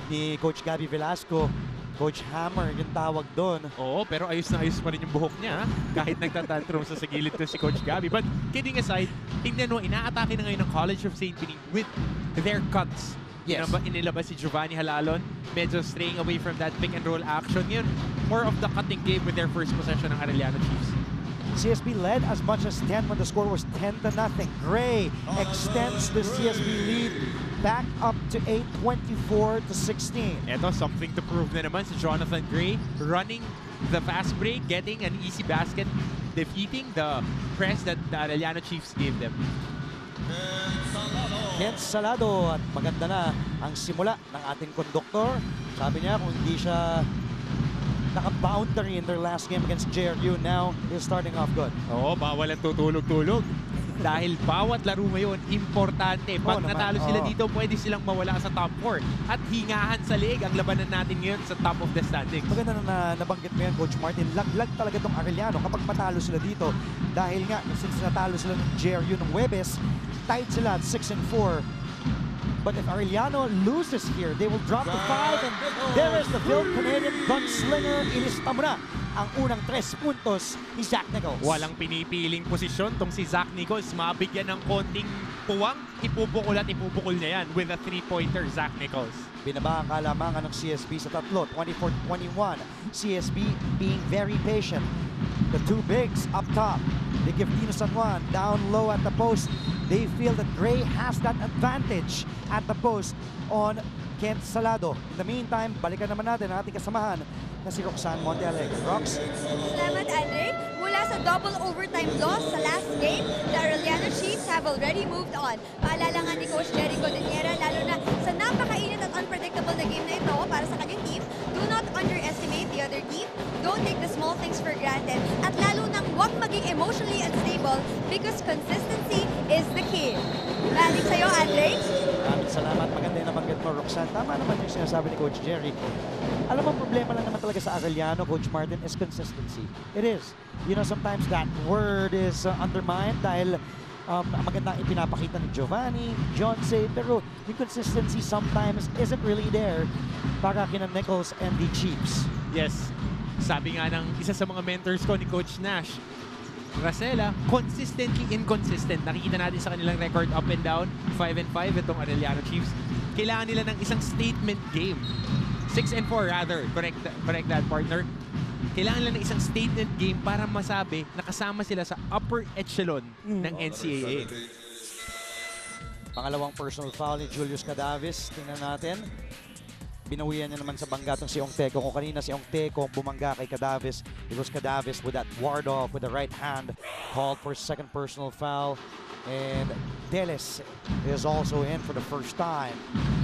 Speaker 1: ni Coach Gabby Velasco. Coach Hammer yung tawag doon.
Speaker 5: Oo, pero ayos na ayos pa rin yung buhok niya, kahit nagtatantrum sa gilid to si Coach Gabby. But kidding aside, tingnan mo, inaatake na ngayon ng College of St. Benning with their cuts.
Speaker 1: Yes.
Speaker 5: Inilabas si Giovanni Halalon, medyo straying away from that pick and roll action. Yun, more of the cutting game with their first possession ng Arellano Chiefs.
Speaker 1: CSB led as much as 10 when the score was 10-0. Gray extends the CSB lead back up to 8, 24-16.
Speaker 5: Eto, something to prove na naman si Jonathan Gray, running the fast break, getting an easy basket, defeating the press that the Arellano Chiefs gave them.
Speaker 1: Kent Salado, at maganda na ang simula ng ating konduktor. Sabi niya kung hindi siya naka-boundary in their last game against JRU, now is starting off good.
Speaker 5: Oo, bawal ang tutulog-tulog. Dahil bawat laro ngayon, importante. Pag natalo sila dito, pwede silang mawala sa top 4. At hingahan sa leeg ang labanan natin ngayon sa top of the standings.
Speaker 1: Maganda na nabanggit mo yan, Coach Martin. Laglag talaga itong Arellano kapag matalo sila dito. Dahil nga, since natalo sila ng JRU ng Huwebes, tied sila at 6-4. But if Arellano loses here, they will drop to 5, and there is the Phil Canadian gunslinger. Ilista mo na ang unang 3 puntos ni Zach Nichols.
Speaker 5: Walang pinipiling posisyon tong si Zach Nichols. Mabigyan ng konting puwang, ipubukol at ipubukol niya yan with a 3-pointer, Zach Nichols.
Speaker 1: Binaba ang kalamangan ng CSB sa tatlo, 24-21. CSB being very patient. The two bigs up top. They give Dino San Juan down low at the post. They feel that Gray has that advantage at the post on Kent Salado. In the meantime, balikan naman natin ang ating kasamahan na si Roxanne Montealegre. Rox?
Speaker 3: Salamat, Andre. Mula sa double overtime loss sa last game, the Arellano Chiefs have already moved on. Paalala nga ni Coach Jerry Godiniera, lalo na sa napakainit at unpredictable na game na ito para sa kanyang team, do not underestimate the other team. Don't take the small things for granted. At lalo nang huwag maging emotionally unstable because consistency is the key. Balik sa'yo, Andre.
Speaker 1: Maraming salamat. Maganda yung nabanggit mo, Roxanne. Tama naman yung sinasabi ni Coach Jerry. Alam mo, problema lang naman talaga sa Arellano, Coach Martin, is consistency. It is. You know, sometimes that word is undermined dahil maganda ang ipinapakita ni Giovanni, Jonse, pero yung consistency sometimes isn't really there para kina Nichols and the Chiefs.
Speaker 5: Yes, sabi nga ng isa sa mga mentors ko ni Coach Nash, Racela, consistently inconsistent. Nakikita natin sa kanilang record up and down, 5-5 itong Arellano Chiefs. Kailangan nila ng isang statement game. 6-4 rather, correct that, partner. Kailangan nila ng isang statement game para masabi na kasama sila sa upper echelon ng NCAA.
Speaker 1: Pangalawang personal foul ni Julius Cadavis. Tingnan natin. Binawian niya naman sa bangga itong si Ongteco. Kung kanina si Ongteco bumangga kay Cadavis, it was Cadavis with that ward off with the right hand. Called for second personal foul. And Deles is also in for the first time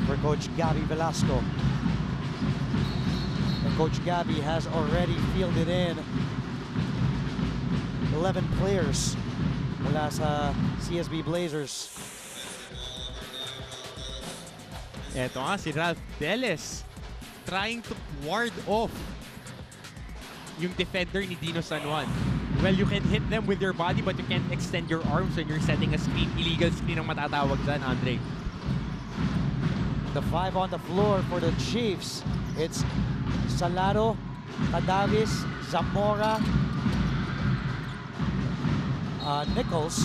Speaker 1: for Coach Gabby Velasco. And Coach Gabby has already fielded in 11 players mula sa CSB Blazers.
Speaker 5: Eto nga si Ralph Deles trying to ward off yung defender ni Dino San Juan. Well, you can hit them with your body but you can't extend your arms when you're setting a screen. Illegal screen ang matatawag dyan, Andre.
Speaker 1: The 5 on the floor for the Chiefs. It's Salado, Cadavis, Zamora, Nichols,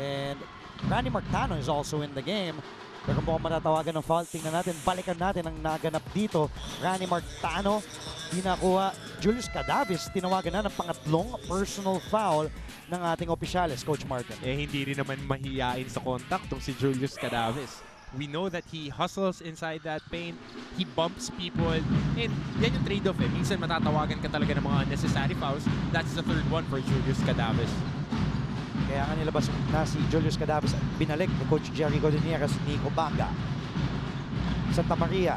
Speaker 1: and Randy Martano is also in the game. Pero kung matatawagan ng foul, tingnan natin, balikan natin ang naganap dito. Randy Martano, di nakuha. Julius Cadavis, tinawagan na ng pangatlong personal foul ng ating opisyalis, Coach Martin.
Speaker 5: Eh, hindi rin naman mahiyain sa contact tong si Julius Cadavis. We know that he hustles inside that paint, he bumps people, and yan yung trade-off eh. Minsan matatawagan ka talaga ng mga unnecessary fouls. That's the third one for Julius Cadavis.
Speaker 1: Kaya nga nilabas na si Julius Cadavis at binalik ni Coach Jerry Godiniera si Nico Banga. Santa Maria,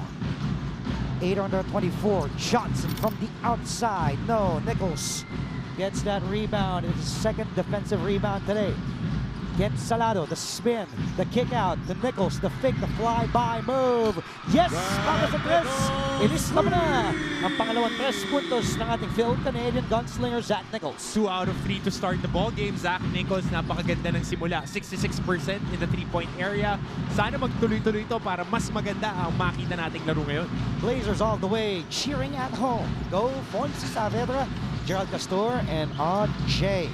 Speaker 1: 824, Johnson from the outside. No, Nichols gets that rebound. It's his second defensive rebound today. Ken Salado, the spin, the kick out, the Nichols, the fake, the fly-by move. Yes! Para sa Chris! Ilis na na ang pangalawang 3 puntos ng ating Phil-Canadian gunslinger Zach Nichols.
Speaker 5: 2 out of 3 to start the ball game. Zach Nichols, napakaganda ng simula. 66% in the 3-point area. Sana magtuloy-tuloy ito para mas maganda ang makita nating laro ngayon.
Speaker 1: Blazers all the way, cheering at home. Go Fonsi Saavedra, Gerald Castor, and RJ,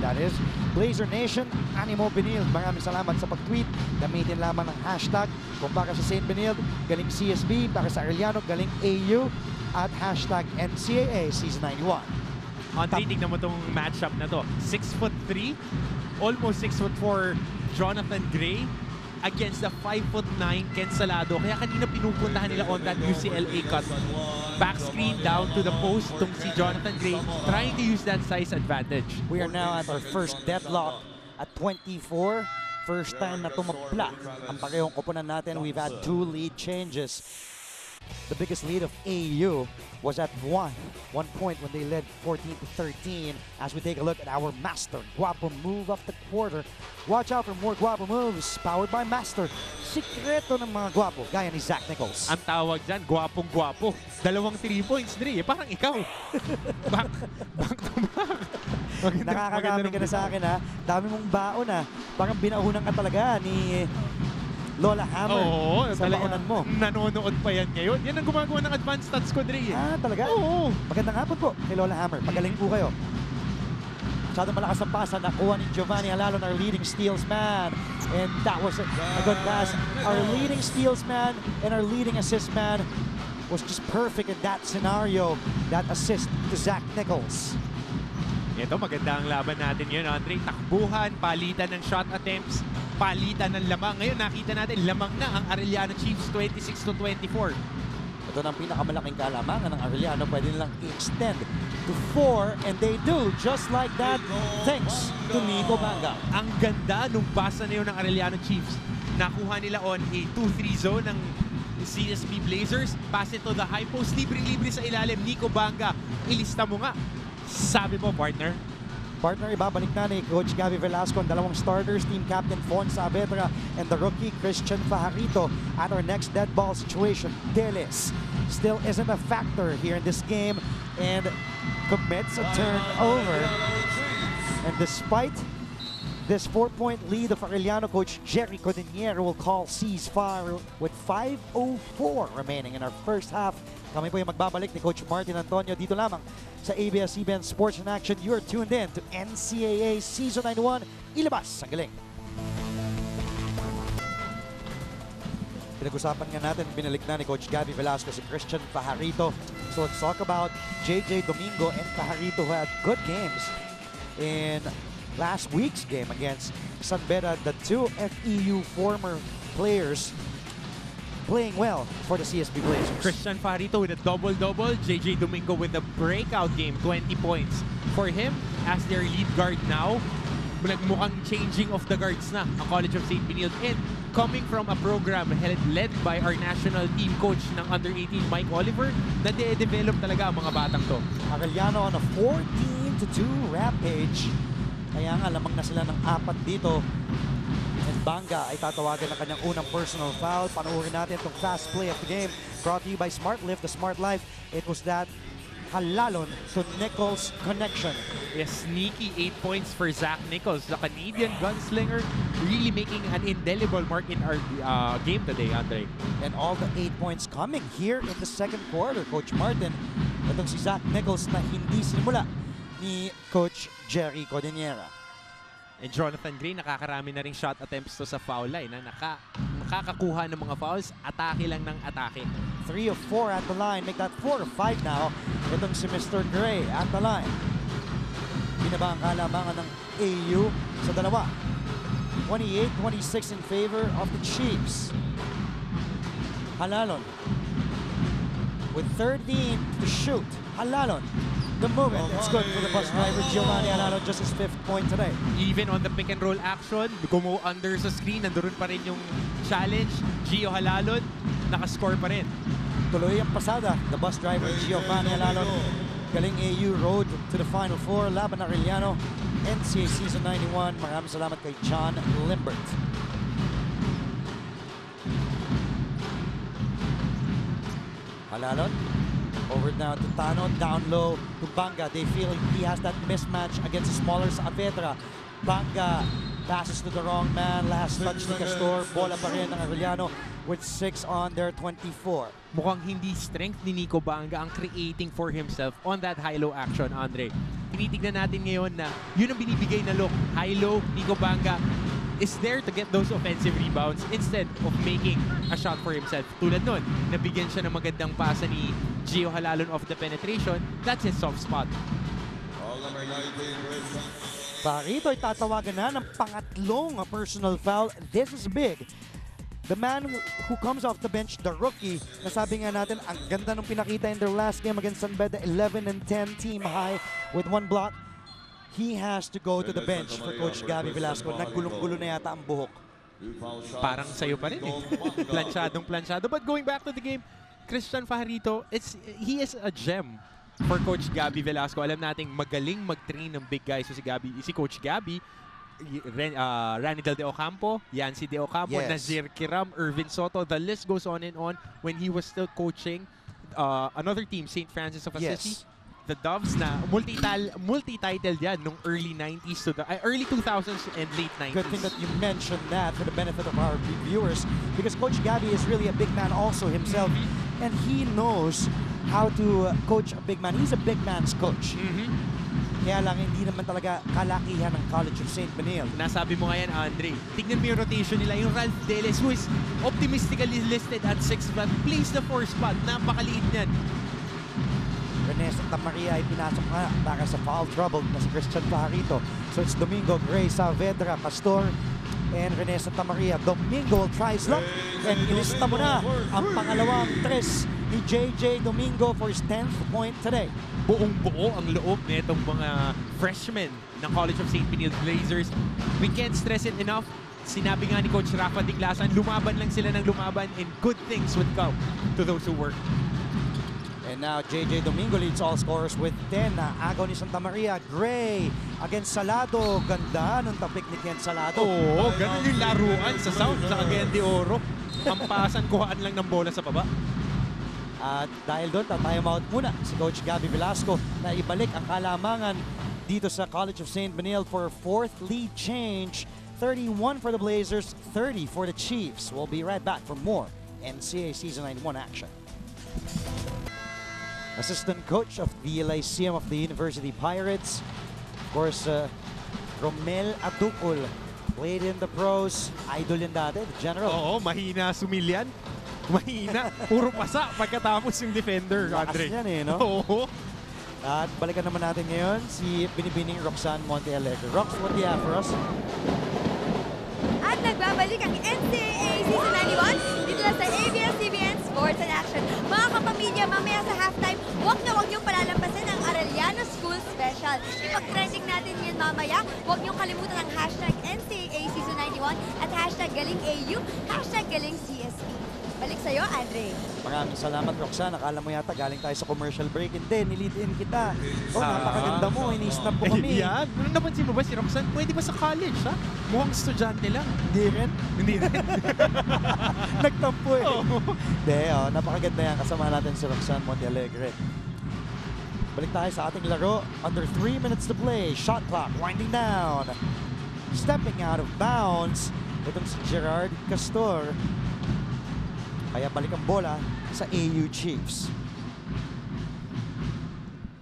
Speaker 1: that is. Blazer Nation, Animo Benild. Maraming salamat sa pag-tweet. Gamitin lamang ng hashtag kung para sa St. Benild, galing CSB, para sa Arellano, galing AU, at hashtag NCAA Season 91.
Speaker 5: Andre, tignan mo itong matchup na to. 6'3", almost 6'4", Jonathan Gray against the 5'9" Ken Salado. Kaya kanina pinupuntahan nila on that UCLA cut. Back screen down to the post itong si Jonathan Gray, trying to use that size advantage.
Speaker 1: We are now at our first deadlock at 24. First time na tumapla ang parehong koponan natin. We've had 2 lead changes. The biggest lead of AU was at 1 point when they led 14-13. As we take a look at our Master Guapo move of the quarter. Watch out for more Guapo moves powered by Master. Sikreto ng mga Guapo, gaya ni Zach Nichols.
Speaker 5: Ang tawag dyan, guwapong-guwapo. 2 3 points, Dre. Parang ikaw. back to back.
Speaker 1: Nakakakami ka na sa akin, ha? Dami mong baon, ha? Parang binaunan ka talaga ni Lola Hammer.
Speaker 5: Oo,
Speaker 1: sa baonan mo.
Speaker 5: Nanonood pa yan ngayon. Yan ang gumagawa ng advanced stats ko, Dre.
Speaker 1: Ah, talaga?
Speaker 5: Oo.
Speaker 1: Magandang hapon po kay Lola Hammer. Pagaling po kayo. Masyadong malakas ang pasa. Nakuha ni Giovanni Alalon, our leading steals man. And that was a good pass. Our leading steals man and our leading assist man was just perfect in that scenario. That assist to Zach Nichols.
Speaker 5: Ito, maganda ang laban natin yun, Andre. Takbuhan, palitan ng shot attempts, palitan ng lamang. Ngayon, nakita natin, lamang na ang Arellano Chiefs, 26-24.
Speaker 1: Ito na ang pinakamalaking kalamangan ng Arellano. Pwede nilang i-extend to 4, and they do, just like that, thanks to Nico Banga.
Speaker 5: Ang ganda nung basa na yun ng Arellano Chiefs. Nakuha nila on a 2-3 zone ng CSB Blazers. Pass it to the high post, libre-libre sa ilalim. Nico Banga, ilista mo nga. Sabi mo, partner.
Speaker 1: Partner, ibabalik na ni Coach Gabby Velasco ang dalawang starters, team captain Fon Saavedra and the rookie Christian Fajarito at our next dead ball situation. Delis still isn't a factor here in this game and commits a turnover. And despite this 4-point lead of Arellano, Coach Jerry Codinier will call ceasefire with 5:04 remaining in our first half. Kami po yung magbabalik ni Coach Martin Antonio dito lamang sa ABS-CBN Sports in Action. You are tuned in to NCAA Season 91. Ilabas ang galing. Pinag-usapan nga natin, binalik na ni Coach Gabby Velasco si Christian Fajarito. So let's talk about JJ Domingo and Fajarito, who had good games in last week's game against San Beda. The 2 FEU former players playing well for the CSB Blazers.
Speaker 5: Christian Fajarito with a double-double. JJ Domingo with a breakout game, 20 points. For him, as their lead guard now, nagmukhang changing of the guards na ang College of St. Benild. And coming from a program led by our national team coach ng Under-18, Mike Oliver, na de-develop talaga ang mga batang to.
Speaker 1: Arellano on a 14-2 rampage. Kaya nga, lamang na sila ng 4 dito. And Banga ay tatawagan ng kanyang unang personal foul. Panoorin natin itong fast play of the game. Brought to you by Smart Lift, the Smart Life. It was that Halalon to Nichols connection.
Speaker 5: Yes, sneaky 8 points for Zach Nichols, the Canadian gunslinger, really making an indelible mark in our game today, Andre.
Speaker 1: And all the 8 points coming here in the second quarter. Coach Martin, itong si Zach Nichols na hindi sinimula ni Coach Jerry Codiniera.
Speaker 5: And Jonathan Gray, nakakarami na ring shot attempts to sa foul line. Nakakakuha ng mga fouls, atake lang ng atake.
Speaker 1: 3 of 4 at the line. Make that 4 of 5 now. Itong si Mr. Gray at the line. Binaba ang kalamangan ng AU sa dalawa. 28-26 in favor of the Chiefs. Halalon with 13 to shoot. Halalon. The movement, it's good for the bus driver, Giovanni Alalon, just his 5th point today.
Speaker 5: Even on the pick and roll action, gumo under sa screen, nandoon pa rin yung challenge. Gio Halalon, nakascore pa rin.
Speaker 1: Tuloy ang pasada, the bus driver, Giovanni Alalon. Galing AU road to the Final Four, laban ng Arellano. NCAA Season 91. Maraming salamat kay John Limbert. Halalon. Over now to Tano, down low to Banga. They feel he has that mismatch against the smaller Saavedra. Banga passes to the wrong man. Last touch ni Castor. Bola pa rin ng Arellano with 6 on their 24.
Speaker 5: Mukhang hindi strength ni Nico Banga ang creating for himself on that high-low action, Andre. Tinitignan natin ngayon na yun ang binibigay na look. High-low, Nico Banga is there to get those offensive rebounds instead of making a shot for himself. Tulad nun, nabigyan siya ng magandang pasa ni Gio Halalon off the penetration. That's his soft spot.
Speaker 1: Rito ay tatawagan na ng pangatlong personal foul. This is big. The man who comes off the bench, the rookie, nasabi nga natin, ang ganda nung pinakita in their last game against San Beda, 11 and 10 team high with 1 block. He has to go to the bench for Coach Gabby Velasco. Naggulong-gulo na yata ang buhok.
Speaker 5: Parang sayo pa rin eh. Plansyadong-plansyado. But going back to the game, Christian Fajarito, he is a gem for Coach Gabby Velasco. Alam nating magaling mag-train ng big guys. So si Coach Gabby, Ranidel De Ocampo, Yancy De Ocampo,
Speaker 1: Yes.
Speaker 5: Nazir Kiram, Irvin Soto. The list goes on and on. When he was still coaching another team, St. Francis of Assisi.
Speaker 1: Yes.
Speaker 5: The Doves na multi-title yan nung early 90s to the early 2000s and late 90s.
Speaker 1: Good thing that you mentioned that for the benefit of our viewers, because Coach Gabby is really a big man also himself, and he knows how to coach a big man. He's a big man's coach. Kaya lang hindi naman talaga kalakihan ng College of St. Benil.
Speaker 5: Nasabi mo nga yan, Andre. Tignan mo yung rotation nila. Yung Ralph Deles, who is optimistically listed at 6 but plays the 4 spot. Napakaliit niyan.
Speaker 1: Rene Santa Maria ay pinasok nga para sa foul trouble na si Christian Fajarito. So it's Domingo, Gray, Saavedra, Castor, and Rene Santa Maria. Domingo will try his luck. And ilista mo na ang pangalawang tres ni JJ Domingo for his 10th point today.
Speaker 5: Buong-buo ang loob nitong mga freshmen ng College of St. Benil Blazers. We can't stress it enough. Sinabi nga ni Coach Rafa Tiglasan, lumaban lang sila ng lumaban and good things would come to those who work.
Speaker 1: And now JJ Domingo leads all scorers with 10. Agaw ni Santa Maria, Gray against Salado. Ganda ng tapik ni Ken Salado.
Speaker 5: Oo, ganun yung laruan sa South sa Cagayan de Oro. Pampasan, kuhaan lang ng bola sa baba.
Speaker 1: At dahil doon, time out muna si Coach Gabby Velasco na ibalik ang kalamangan dito sa College of St. Benil for 4th lead change. 31 for the Blazers, 30 for the Chiefs. We'll be right back for more NCAA Season 91 action. Assistant coach of the Lyceum of the University Pirates, of course, Romel Atukul, played in the pros. Idol yan dati, the general.
Speaker 5: Oo, mahina sumilyan. Mahina. Puro pasa pagkatapos yung defender,
Speaker 1: Lakas
Speaker 5: Andre.
Speaker 1: yan eh, no?
Speaker 5: Oo.
Speaker 1: At balikan naman natin ngayon si binibining Roxanne Montealegre. Rox, what do you have for us?
Speaker 3: At nagbabalik ang NCAA Season 91 dito lang sa ABS-CBN Sports and Action. Mga kapamilya, mamaya sa halftime, huwag niyong palalampasin ang Arellano School Special. Ipag-trending natin yun mamaya. Huwag niyong kalimutan ang hashtag NCAA Season 91 at hashtag GalingAU, hashtag GalingCSB. Balik sa'yo, Andre.
Speaker 1: Maraming salamat, Roxanne. Akala mo yata galing tayo sa commercial break. Hindi, nilid-in kita. Oh, napakaganda mo. Ini-snap ko kami.
Speaker 5: Yan. Ano napansin mo ba si Roxanne? Pwede ba sa college, ha? Mukhang estudyante lang.
Speaker 1: Hindi rin.
Speaker 5: Hindi rin.
Speaker 1: Nagtampo eh. Hindi, napakaganda yan. Kasama natin si Roxanne Montealegre. Balik tayo sa ating laro. Under 3 minutes to play. Shot clock winding down. Stepping out of bounds. Itong si Gerard Castor. Kaya balik ang bola sa AU Chiefs.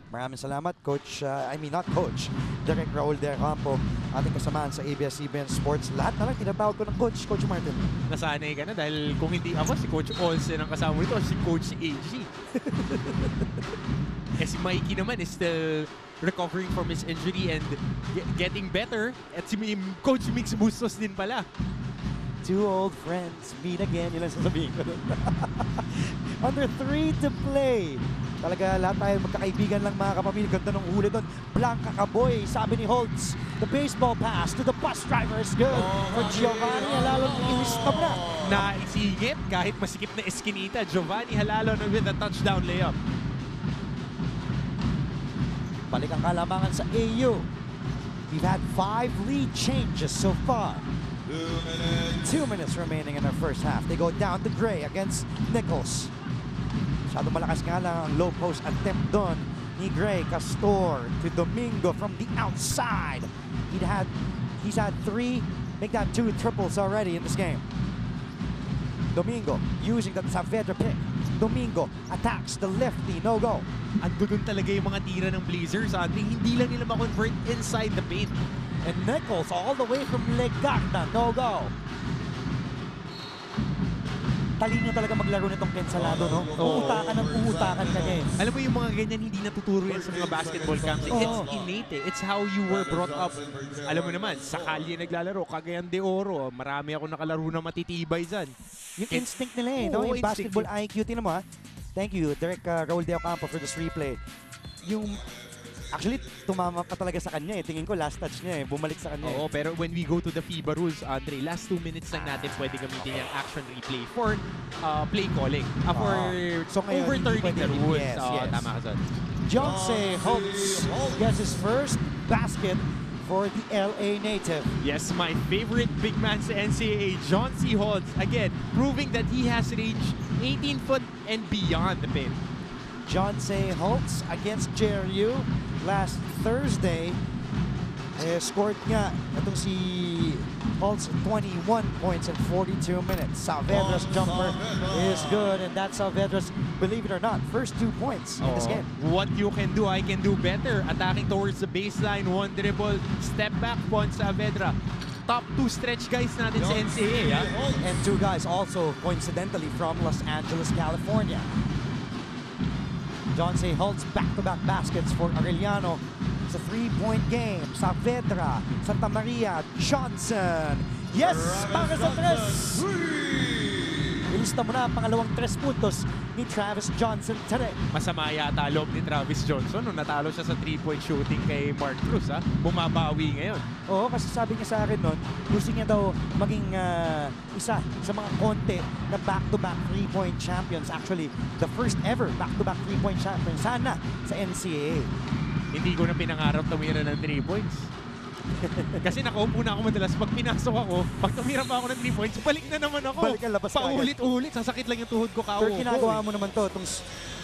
Speaker 1: Maraming salamat, Coach. Not Coach. Direk Raul De Campo, ating kasamaan sa ABS-CBN Sports. Lahat na lang tinatawag ko ng Coach Martin.
Speaker 5: Nasanay ka na dahil kung hindi ako, si Coach Olsen ang kasama nito, si Coach AG. Si Mikey naman is still recovering from his injury and getting better. At si Coach Mix Bustos din pala.
Speaker 1: Two old friends meet again. Yun lang sasabihin ko. Under 3 to play. Talaga lahat tayo magkakaibigan lang mga kapamilya. Ganda ng huli doon. Blanca Caboy, sabi ni Holtz. The baseball pass to the bus driver is good. For Giovanni Halalo, ilista mo na.
Speaker 5: Naisingit kahit masikip na eskinita. Giovanni Halalo with a touchdown layup.
Speaker 1: Balik ang kalamangan sa AU. We've had 5 lead changes so far. 2 minutes remaining in our first half. They go down to Gray against Nichols. Masyado malakas nga lang ang low post attempt doon ni Gray. Castor to Domingo from the outside. He's had 3, make that 2 triples already in this game. Domingo using that Saavedra pick. Domingo attacks the lefty, no go.
Speaker 5: Ando dun talaga yung mga tira ng Blazers, Andre. Hindi lang nila ma-convert inside the paint.
Speaker 1: And Nichols all the way from Legarda, no go. Talino talaga maglaro nitong Ken Salado, no? Uutakan ng uutakan ka niya eh.
Speaker 5: Alam mo yung mga ganyan, hindi natuturo yan sa mga basketball camps. It's innate eh. It's how you were brought up. Alam mo naman, sa kalye naglalaro, Cagayan de Oro, marami ako nakalaro na matitibay dyan.
Speaker 1: Yung instinct nila eh, no? Yung basketball IQ, tinan mo ha. Thank you, Derek Raul de Ocampo for this replay. Yung actually, tumama pa talaga sa kanya eh. Tingin ko last touch niya eh. Bumalik sa kanya.
Speaker 5: Oo, pero when we go to the FIBA rules, Andre, last 2 minutes lang natin pwede gamitin yung action replay for play calling. For overturning the rules.
Speaker 1: Yes.
Speaker 5: Tama ka son.
Speaker 1: Jonse Holtz gets his first basket for the LA native.
Speaker 5: Yes, my favorite big man sa NCAA, John C. Holtz. Again, proving that he has range 18 foot and beyond the pin.
Speaker 1: Jonse Holtz against JRU last Thursday. Scored nga itong si Holtz 21 points in 42 minutes. Saavedra's jumper is good, and that's Saavedra's, believe it or not, first 2 points in this game.
Speaker 5: What you can do, I can do better. Attacking towards the baseline, 1 dribble, step back, Pon Saavedra. Top 2 stretch guys natin sa NCAA.
Speaker 1: And 2 guys also coincidentally from Los Angeles, California. Jonse Holtz back-to-back baskets for Arellano. It's a 3-point game. Saavedra, Santa Maria, Johnson. Yes! Para sa 3! Ilista mo na ang pangalawang 3 puntos ni Travis Johnson today.
Speaker 5: Masama yata loob ni Travis Johnson nung natalo siya sa 3-point shooting kay Mark Cruz. Bumabawi ngayon.
Speaker 1: Oo, kasi sabi niya sa akin nun, gusto niya daw maging isa sa mga konti na back-to-back 3-point champions. Actually, the first ever back-to-back 3-point champion sana sa NCAA.
Speaker 5: Hindi ko na pinangarap tumira ng 3 points. Kasi nakaupo na ako madalas. Pag pinasok ako, pag tumira pa ako ng 3 points, balik na naman ako.
Speaker 1: Balik ang labas ka agad.
Speaker 5: Paulit-ulit. Sasakit lang yung tuhod ko kaupo.
Speaker 1: Pero ginagawa mo naman to. Itong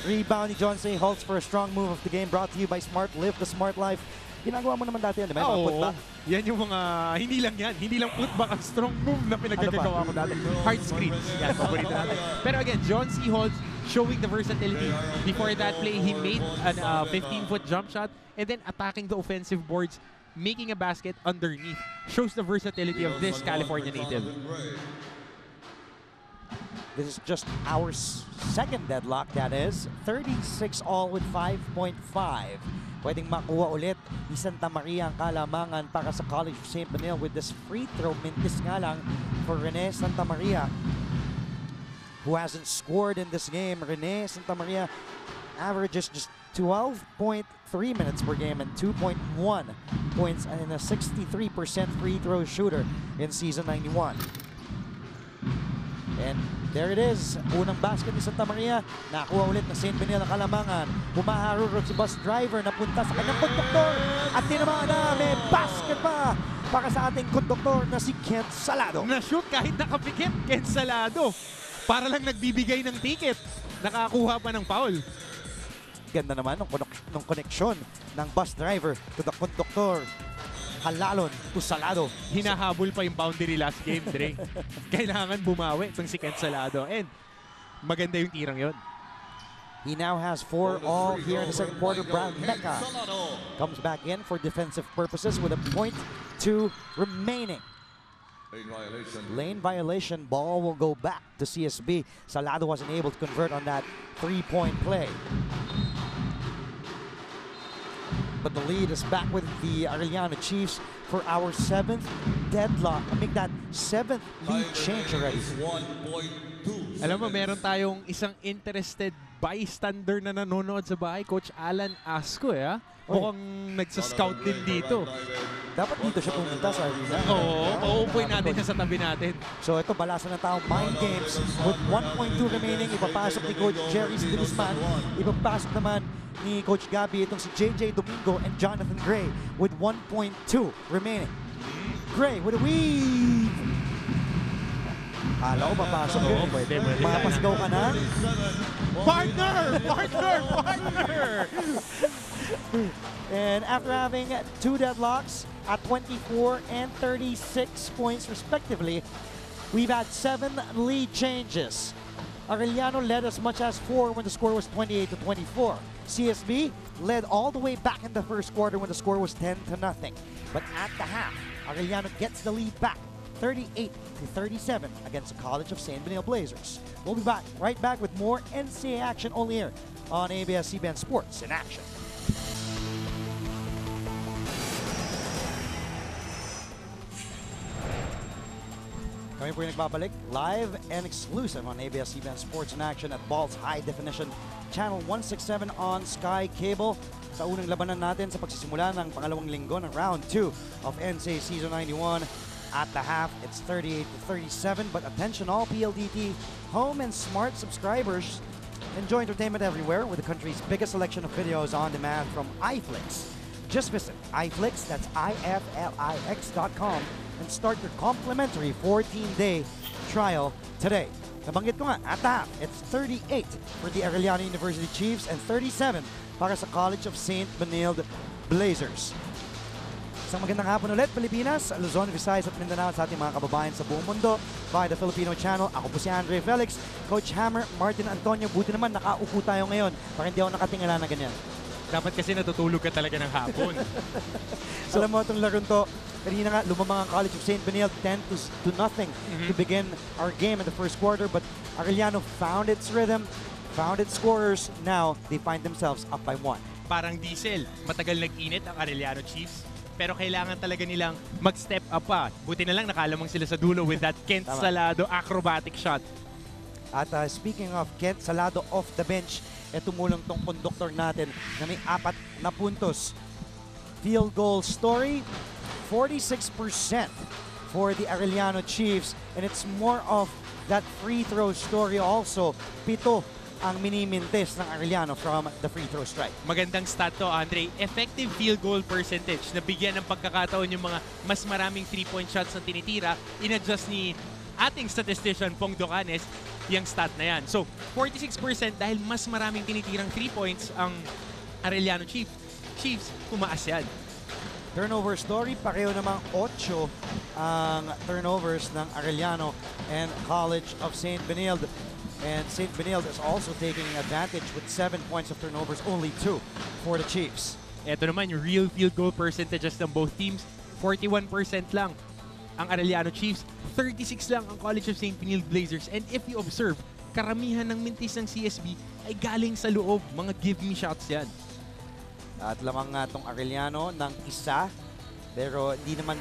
Speaker 1: rebound ni Jonse Holtz for a strong move of the game brought to you by Smart Live the Smart Life. Ginagawa mo naman dati yan, di ba? Mga putback.
Speaker 5: Yan yung mga, hindi lang yan. Hindi lang putback ang strong move na pinagkagawa ko dati. Hard screens. Yan, paborito natin. Pero again, John C. Holtz showing the versatility. Before that play, he made a 15-foot jump shot and then attacking the offensive boards, making a basket underneath. Shows the versatility of this California native.
Speaker 1: This is just our second deadlock, that is. 36 all with 5.5. Pwedeng makuha ulit ni Santa Maria ang kalamangan para sa College of St. Benil with this free throw. Mintis nga lang for Rene Santa Maria, who hasn't scored in this game. Rene Santa Maria averages just 12.3 minutes per game and 2.1 points and a 63% free throw shooter in season 91. And there it is. Unang basket ni Santa Maria. Nakuha ulit na St. Benil ang kalamangan. Bumaharurot si bus driver na punta sa kanyang konduktor. At tinamaan na. May basket pa para sa ating konduktor na si Ken Salado.
Speaker 5: Na-shoot kahit nakapikit, Ken Salado. Para lang nagbibigay ng ticket. Nakakuha pa ng foul.
Speaker 1: Ganda naman ng koneksyon ng bus driver to the conductor. Halalon to Salado.
Speaker 5: Hinahabol pa yung boundary last game, Dre. Kailangan bumawi itong si Ken Salado. And maganda yung tirang yon.
Speaker 1: He now has 4 all here in the second quarter. Brad Mecca comes back in for defensive purposes with a .2 remaining. Lane violation. Ball will go back to CSB. Salado wasn't able to convert on that 3-point play. But the lead is back with the Arellano Chiefs for our 7th deadlock. I make that 7th lead change already.
Speaker 5: Alam mo, meron tayong isang interested bystander na nanonood sa bahay, Coach Alan Asco, mukhang nagsa-scout din dito.
Speaker 1: Dapat dito siya pumunta sa arena.
Speaker 5: Oo, pauupoy natin siya sa tabi natin.
Speaker 1: So ito, balasan ng tao, mind games. With 1.2 remaining, ipapasok ni Coach Jerry Guzman. Ipapasok naman ni Coach Gabby itong si JJ Domingo and Jonathan Gray with 1.2 remaining. Gray with a weave. Kala ko papasok yun.
Speaker 5: Pwede.
Speaker 1: Mapasigaw ka na.
Speaker 5: Partner!
Speaker 1: And after having 2 deadlocks at 24 and 36 points respectively, we've had 7 lead changes. Arellano led as much as 4 when the score was 28-24. CSB led all the way back in the first quarter when the score was 10-0. But at the half, Arellano gets the lead back, 38-37 against the College of St. Benil Blazers. We'll be right back with more NCAA action only here on ABS-CBN Sports in Action. Kami po yung nagbabalik live and exclusive on ABS-CBN Sports in Action at Ball's High Definition Channel 167 on Sky Cable. Sa unang labanan natin sa pagsisimula ng pangalawang linggo ng Round 2 of NCAA Season 91. At the half, it's 38-37. But attention all PLDT home and smart subscribers. Enjoy entertainment everywhere with the country's biggest selection of videos on demand from iFlix. Just visit iFlix, that's iflix.com, and start your complimentary 14-day trial today. Nabanggit ko nga, at the half, it's 38 for the Arellano University Chiefs and 37 para sa College of St. Benilde Blazers. Isang magandang hapon ulit, Pilipinas, Luzon, Visayas at Mindanao sa ating mga kababayan sa buong mundo via the Filipino Channel. Ako po si Andre Felix, Coach Hammer, Martin Antonio. Buti naman nakaupo tayo ngayon para hindi ako nakatingala na ganyan.
Speaker 5: Dapat kasi natutulog ka talaga ng hapon.
Speaker 1: Alam mo itong laro to, kanina nga lumamang ang College of St. Benilde 10-0 to begin our game in the first quarter, but Arellano found its rhythm, found its scorers. Now they find themselves up by 1.
Speaker 5: Parang diesel, matagal nag-init ang Arellano Chiefs, pero kailangan talaga nilang mag-step up pa. Buti na lang nakalamang sila sa dulo with that Kent Salado acrobatic shot.
Speaker 1: At speaking of Kent Salado off the bench, tumulong tong conductor natin na may 4 na puntos. Field goal story, 46% for the Arellano Chiefs, and it's more of that free throw story also. 7 ang minimintis ng Arellano from the free throw strike.
Speaker 5: Magandang stat to, Andre. Effective field goal percentage na bigyan ng pagkakataon yung mga mas maraming 3-point shots na tinitira, in-adjust ni ating statistician Pong Docanes yung stat na yan. So, 46% dahil mas maraming tinitirang 3 points ang Arellano Chiefs, tumaas yan.
Speaker 1: Turnover story, pareho namang 8 ang turnovers ng Arellano and College of St. Benilde. And St. Benilde is also taking advantage with 7 points of turnovers, only 2 for the Chiefs.
Speaker 5: Ito naman yung real field goal percentages ng both teams, 41% lang ang Arellano Chiefs, 36 lang ang College of St. Benilde Blazers. And if you observe, karamihan ng mintis ng CSB ay galing sa loob, mga give-me shots yan.
Speaker 1: At lamang nga itong Arellano ng isa, pero hindi naman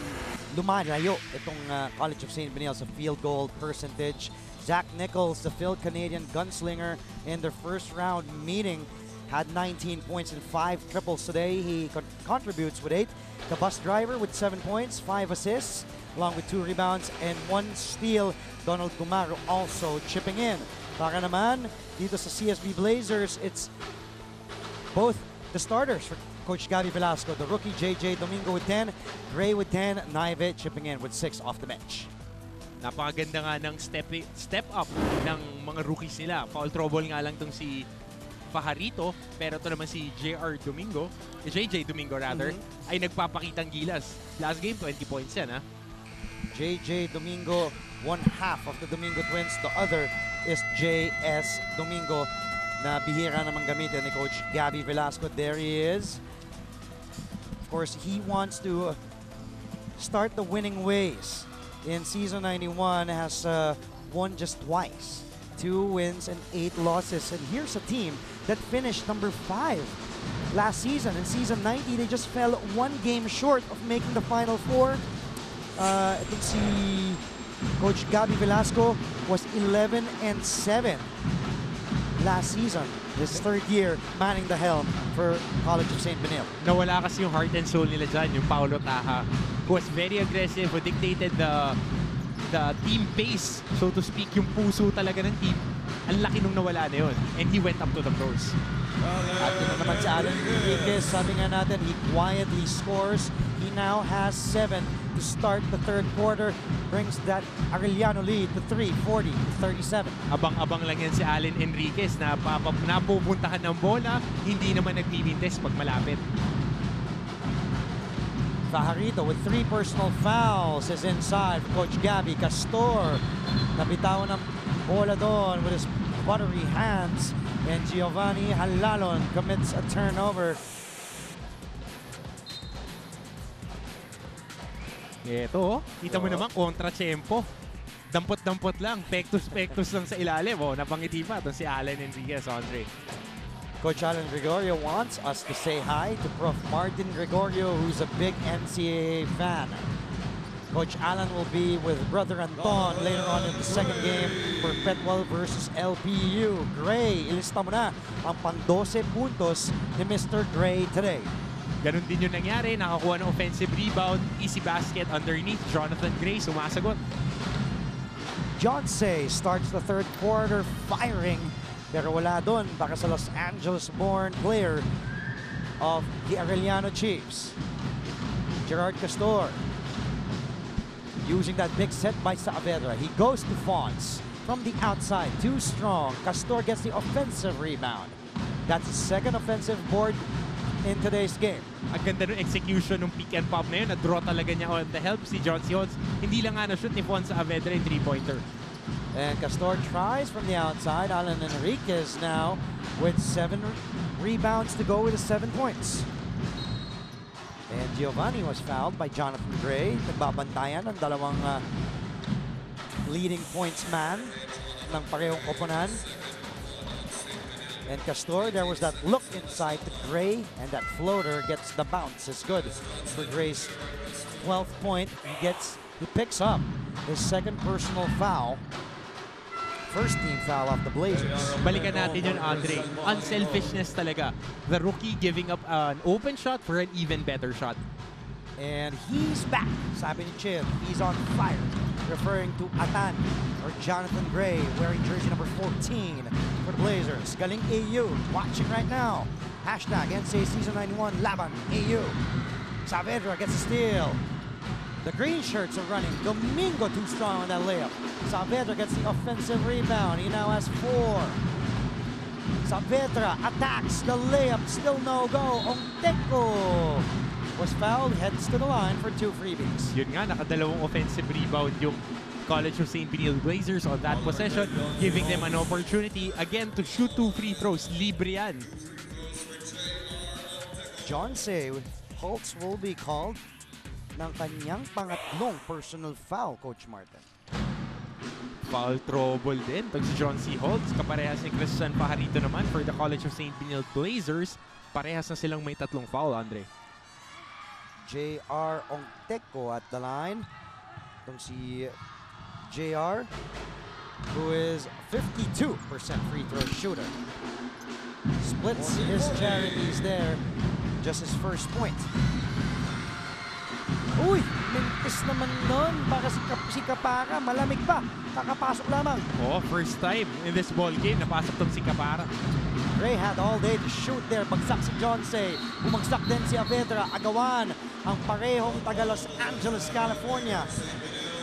Speaker 1: lumalayo itong College of St. Benilde sa field goal percentage. Zach Nichols, the Phil Canadian gunslinger in their first round meeting, had 19 points and 5 triples today. He contributes with 8. The bus driver with 7 points, 5 assists, along with 2 rebounds and 1 steal. Donald Gumaro also chipping in. Para naman, dito sa CSB Blazers, it's both the starters for Coach Gabby Velasco, the rookie JJ Domingo with 10, Gray with 10, Naive chipping in with 6 off the bench.
Speaker 5: Napakaganda nga ng step up ng mga rookies nila. Foul trouble nga lang tong si Pajarito, pero ito naman si JJ Domingo rather, ay nagpapakitang gilas. Last game, 20 points yan, ha?
Speaker 1: JJ Domingo, 1/2 of the Domingo twins. The other is JS Domingo na bihira naman gamitin ni Coach Gabby Velasco. There he is. Of course, he wants to start the winning ways. In season 91, has won just twice. 2 wins and 8 losses. And here's a team that finished number 5 last season. In season 90, they just fell 1 game short of making the Final Four. Itong si Coach Gabby Velasco was 11-7 last season. This third year manning the helm for College of St. Benil.
Speaker 5: Nawala kasi yung heart and soul nila dyan, yung Paulo Taha, who was very aggressive, who dictated the team pace, so to speak, yung puso talaga ng team. Ang laki nung nawala na yun. And he went up to the pros.
Speaker 1: At yun na naman si Alan Enriquez, sabi nga natin, he quietly scores. He now has 7 to start the third quarter. Brings that Arellano lead to 40-37.
Speaker 5: Abang-abang lang yan si Alan Enriquez na napupuntahan ng bola, hindi naman nagbimintes pag malapit.
Speaker 1: Fajarito with 3 personal fouls is inside for Coach Gabby. Castor, nabitawan ng bola doon with his buttery hands. And Giovanni Halalon commits a turnover.
Speaker 5: Ito, kita mo naman, kontra-tempo. Dampot-dampot lang, pektus-pektus lang sa ilalim. Napangiti pa ito si Alan Enriquez, Andre.
Speaker 1: Coach Alan Gregorio wants us to say hi to Prof. Martin Gregorio, who's a big NCAA fan. Coach Alan will be with Brother Anton later on in the second game for Petwell versus LPU. Gray, ilista mo na ang pang-12 puntos ni Mr. Gray today.
Speaker 5: Ganun din yung nangyari, nakakuha ng offensive rebound, easy basket underneath, Jonathan Gray sumasagot.
Speaker 1: John Say starts the third quarter firing, pero wala doon baka sa Los Angeles-born player of the Arellano Chiefs. Gerard Castor using that big set by Saavedra. He goes to Fonz from the outside, too strong. Castor gets the offensive rebound. That's his second offensive board in today's game.
Speaker 5: Ang ganda ng execution ng pick and pop na yun. Na-draw talaga niya on the help si John Sions. Hindi lang nga na-shoot ni Fonz Saavedra yung 3-pointer.
Speaker 1: And Castor tries from the outside. Alan Enriquez now with 7 rebounds to go with his 7 points. And Giovanni was fouled by Jonathan Gray. Nagbabantayan ang dalawang leading points man ng parehong koponan. And Castor, there was that look inside to Gray, and that floater gets the bounce. It's good for Gray's 12th point. He picks up his second personal foul. First team foul off the Blazers.
Speaker 5: Balikan natin yun, Andre. Unselfishness talaga. The rookie giving up an open shot for an even better shot.
Speaker 1: And he's back, sabi ni Chin. He's on fire. Referring to Atan or Jonathan Gray wearing jersey number 14 for the Blazers. Galing AU, watching right now. Hashtag NCAA Season 91 Laban AU. Saavedra gets a steal. The green shirts are running. Domingo too strong on that layup. Saavedra gets the offensive rebound. He now has 4. Saavedra attacks the layup. Still no go. Ongteco was fouled, heads to the line for 2 freebies.
Speaker 5: Yun nga, nakadalawang offensive rebound yung College of St. Benil Blazers on that possession, giving them an opportunity again to shoot 2 free throws. Libre yan.
Speaker 1: John Say, Holtz will be called ng kanyang pangatlong personal foul, Coach Martin.
Speaker 5: Foul trouble din. Pag si John C. Holtz, kaparehas ni Christian Fajarito naman for the College of St. Benil Blazers. Parehas na silang may 3 foul, Andre.
Speaker 1: J.R. Ongteco at the line. Itong si J.R. who is 52% free throw shooter. Splits his charities there. Just his first point. Uy! Mintis naman nun. Baka si Kapara, malamig pa. Kakapasok lamang.
Speaker 5: Oh, first time in this ball game, napasok tong si Kapara.
Speaker 1: Gray had all day to shoot there. Bagsak si John Say. Bumagsak din si Saavedra. Agawan ang parehong taga Los Angeles, California.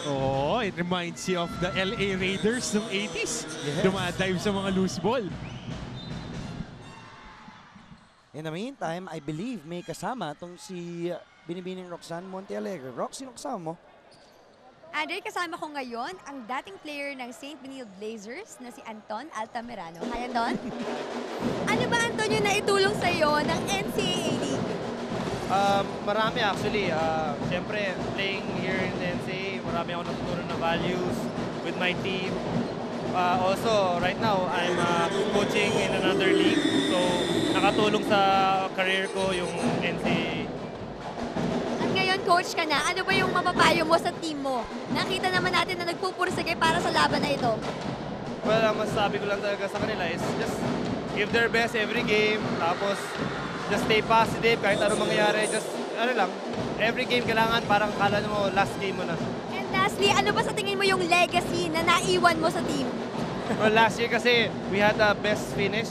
Speaker 5: Oh, it reminds you of the LA Raiders ng 80s.
Speaker 1: Yes.
Speaker 5: Dumadive sa mga loose ball.
Speaker 1: In the meantime, I believe may kasama itong si Binibining Roxanne Montealegre. Rox, sino kasama mo?
Speaker 3: Andre, kasama ko ngayon ang dating player ng St. Benil Blazers na si Anton Altamirano. Hi, Anton. Ano ba, Anton, yung naitulong sa'yo ng NCAA League?
Speaker 6: Marami actually. Siyempre, playing here in the NCAA, marami ako natutunan na values with my team. Also, right now, I'm coaching in another league. So, nakatulong sa career ko yung NCAA.
Speaker 3: At ngayon, coach ka na, ano ba yung mapapayo mo sa team mo? Nakita naman natin na nagpupursige para sa laban na ito.
Speaker 6: Well, ang masasabi ko lang talaga sa kanila is just give their best every game. Tapos, just stay positive kahit anong mangyayari. Just, every game kailangan parang kala mo last game mo na.
Speaker 3: And lastly, ano ba sa tingin mo yung legacy na naiwan mo sa team?
Speaker 6: Well, last year kasi we had the best finish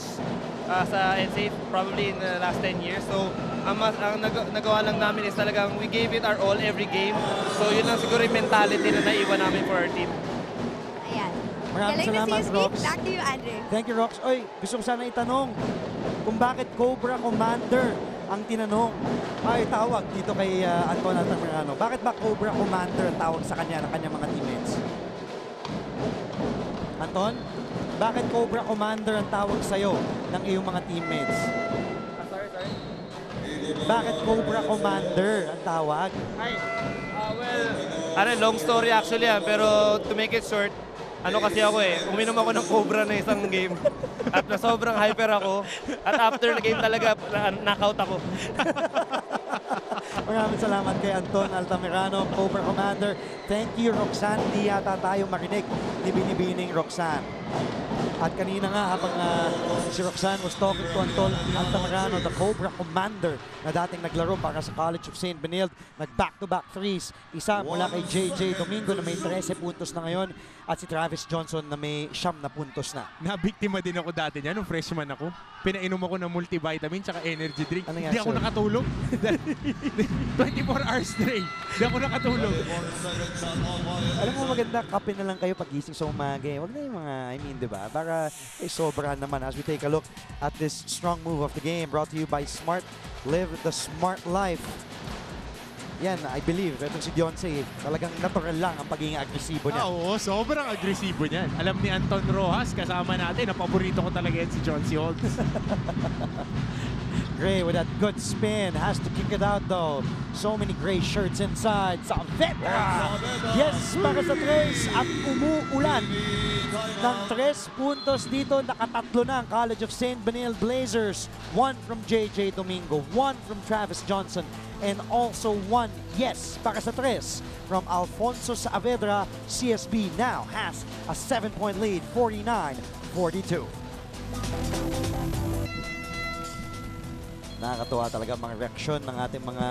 Speaker 6: sa NCAA probably in the last 10 years. So, ang nagawa lang namin is talagang we gave it our all every game. So, yun lang siguro yung mentality na naiwan namin for our team.
Speaker 3: Ayan.
Speaker 1: Maraming
Speaker 3: Galing na
Speaker 1: salamat,
Speaker 3: CSB.
Speaker 1: Rox.
Speaker 3: Back to you, Andre.
Speaker 1: Thank you, Rox. Oy, gusto ko sana itanong kung bakit Cobra Commander ang tinanong. Ay, tawag dito kay Anton Altamirano. Bakit ba Cobra Commander ang tawag sa kanya ng kanyang mga teammates? Anton, bakit Cobra Commander ang tawag sa'yo ng iyong mga teammates?
Speaker 6: Sorry.
Speaker 1: Bakit Cobra Commander ang tawag?
Speaker 6: Long story actually pero to make it short, kasi ako uminom ako ng Cobra na isang game. At na sobrang hyper ako. At after the game talaga, knockout ako.
Speaker 1: Maraming salamat kay Anton Altamirano, Cobra Commander. Thank you, Roxanne. Di yata tayo marinig ni Binibining Roxanne. At kanina nga habang si Roxanne was talking to Anton Altamirano, the Cobra Commander na dating naglaro para sa College of St. Benilde, nag-back-to-back threes. Isa mula kay JJ Domingo na may 13 puntos na ngayon at si Travis Johnson na may 9 na puntos na.
Speaker 5: Nabiktima din ako dati niya nung freshman ako. Pinainom ako ng multivitamin tsaka energy drink.
Speaker 1: Ano yan,
Speaker 5: Hindi ako
Speaker 1: sir?
Speaker 5: nakatulog. 24 hours straight. Hindi ako nakatulog.
Speaker 1: Alam mo, maganda kape na lang kayo pagising sa umaga. Huwag na yung mga, di ba? Para sobrahan naman as we take a look at this strong move of the game brought to you by Smart. Live the smart life. Yan, I believe, itong si Beyonce, talagang natural lang ang pagiging agresibo niya.
Speaker 5: Oo, sobrang agresibo niyan. Alam ni Anton Rojas, kasama natin, na paborito ko talaga yan si John C. Holtz.
Speaker 1: Gray with that good spin, has to kick it out though. So many gray shirts inside. Saavedra! Yes, para sa tres at umuulan ng 3 puntos dito. Nakatatlo na ang College of St. Benilde Blazers. 1 from JJ Domingo, 1 from Travis Johnson, and also 1, yes, para sa tres from Alfonso Saavedra. CSB now has a 7-point lead, 49-42. Nakakatuwa talaga mga reaksyon ng ating mga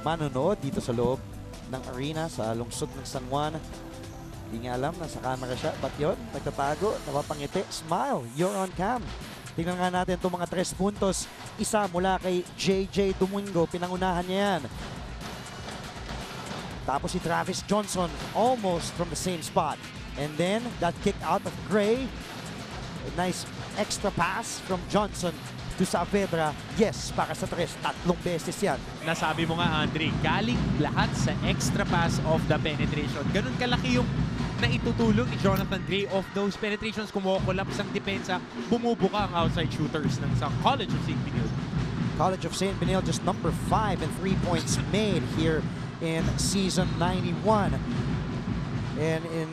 Speaker 1: manonood dito sa loob ng arena sa lungsod ng San Juan. Hindi nga alam, nasa camera siya. But yun, nagtatago, napapangiti, smile, you're on cam. Tingnan nga natin itong mga 3 puntos. Isa mula kay JJ Domingo, pinangunahan niya yan. Tapos si Travis Johnson, almost from the same spot. And then, that kick out of Gray. A nice extra pass from Johnson to Saavedra. Yes, para sa 3. 3 beses yan.
Speaker 5: Nasabi mo nga, Andre, galing lahat sa extra pass of the penetration. Ganun kalaki yung naitutulong ni Jonathan Gray of those penetrations. Kumukulapse ang depensa, bumubuka ang outside shooters ng sa College of St. Benilde.
Speaker 1: College of St. Benilde just number 5 in 3 points made here in season 91. And in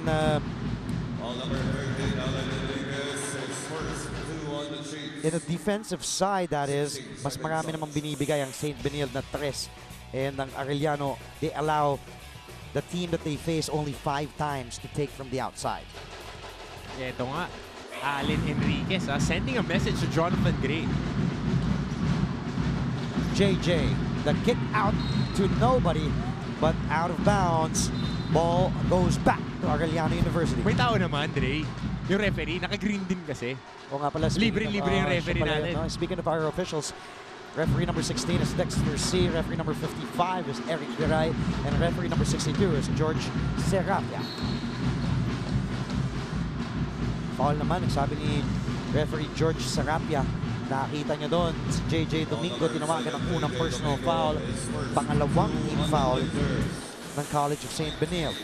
Speaker 1: the defensive side, that is, mas marami namang binibigay ang St. Benilde na 3. And ang Arellano, they allow the team that they face only 5 times to take from the outside.
Speaker 5: Ito nga, Allen Enriquez sending a message to Jonathan Gray.
Speaker 1: JJ, the kick out to nobody, but out of bounds. Ball goes back to Arellano University.
Speaker 5: May tao naman, Dre. Yung referee, naka-green din kasi.
Speaker 1: O nga pala,
Speaker 5: Libre-libre yung referee natin.
Speaker 1: No? Speaking of our officials, referee number 16 is Dexter C. Referee number 55 is Eric Viray. And referee number 62 is George Serapia. Foul naman, sabi ni referee George Serapia. Nakita niya doon si JJ Domingo, tinawagan ng unang personal foul. Pangalawang team foul ng College of St. Benilde.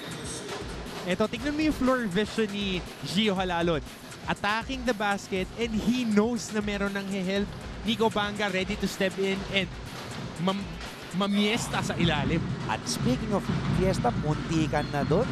Speaker 5: Ito, tignan mo yung floor vision ni Gio Halalon. Attacking the basket and he knows na meron ng help. Nico Banga ready to step in and mamiesta sa ilalim.
Speaker 1: At speaking of fiesta, muntikan na doon.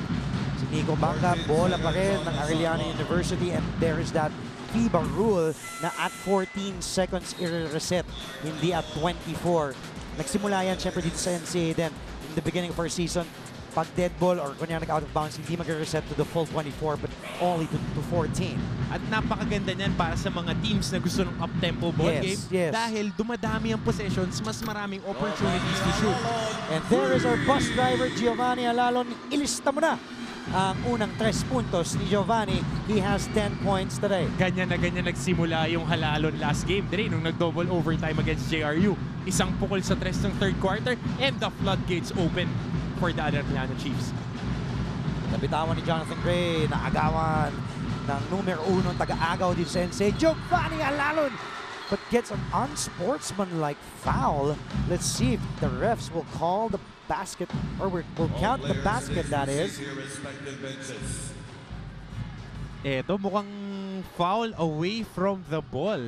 Speaker 1: Si Nico Banga, bola pa rin ng Arellano University, and there is that FIBA rule na at 14 seconds i-reset, hindi at 24. Nagsimula yan syempre dito sa NCAA din. in the beginning of our season, pag dead ball or kunya nag-out of bounds, hindi mag-reset to the full 24 but only to 14.
Speaker 5: At napakaganda niyan para sa mga teams na gusto ng up-tempo ball game.
Speaker 1: Yes.
Speaker 5: Dahil dumadami ang possessions, mas maraming opportunities to shoot.
Speaker 1: And there is our bus driver, Giovanni Alalon. Ilista mo na ang unang 3 puntos ni Giovanni. He has 10 points today.
Speaker 5: Ganyan na ganyan nagsimula yung halalon last game. Dre, nung nag-double overtime against JRU. Isang pukol sa 3 ng third quarter and the floodgates open for the Arellano Chiefs.
Speaker 1: Nabitawan ni Jonathan Gray, naagawan ng numero 1 taga-agaw din sa NCAA, Giovanni Alalon, but gets an unsportsmanlike foul. Let's see if the refs will call the basket, or will count the basket, that is.
Speaker 5: Eto, mukhang foul away from the ball.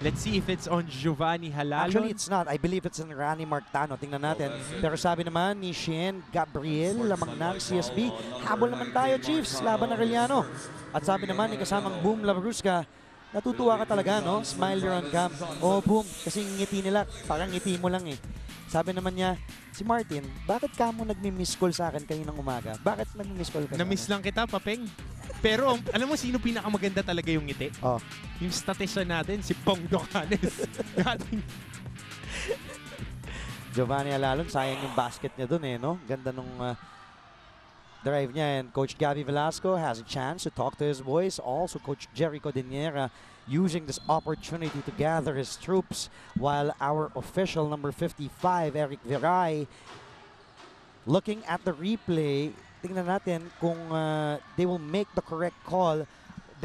Speaker 5: Let's see if it's on Giovanni Halalon.
Speaker 1: Actually, it's not. I believe it's on Rani Martano. Tingnan natin. Pero sabi naman ni Shien Gabriel, lamang ng CSB, habol naman tayo, Chiefs, laban ng Arellano. At sabi naman ni kasamang Boom Labrusca, natutuwa ka talaga, no? Smile you're on cam. Oh, Boom, kasi ngiti nila, parang ngiti mo lang eh. Sabi naman niya, si Martin, bakit ka mo nagmi-miss call sa akin kaninang umaga? Bakit nagmi-miss call ka?
Speaker 5: Na-miss lang kita, Papeng. Pero alam mo sino pinakamaganda talaga yung ngiti?
Speaker 1: Oh.
Speaker 5: Yung statistician natin, si Pong Docanes.
Speaker 1: Giovanni Alalon, sayang yung basket niya dun eh, no? Ganda nung drive niya. And Coach Gabby Velasco has a chance to talk to his boys. Also, Coach Jerry Codinera using this opportunity to gather his troops, while our official number 55, Eric Viray, looking at the replay. Tingnan natin kung they will make the correct call.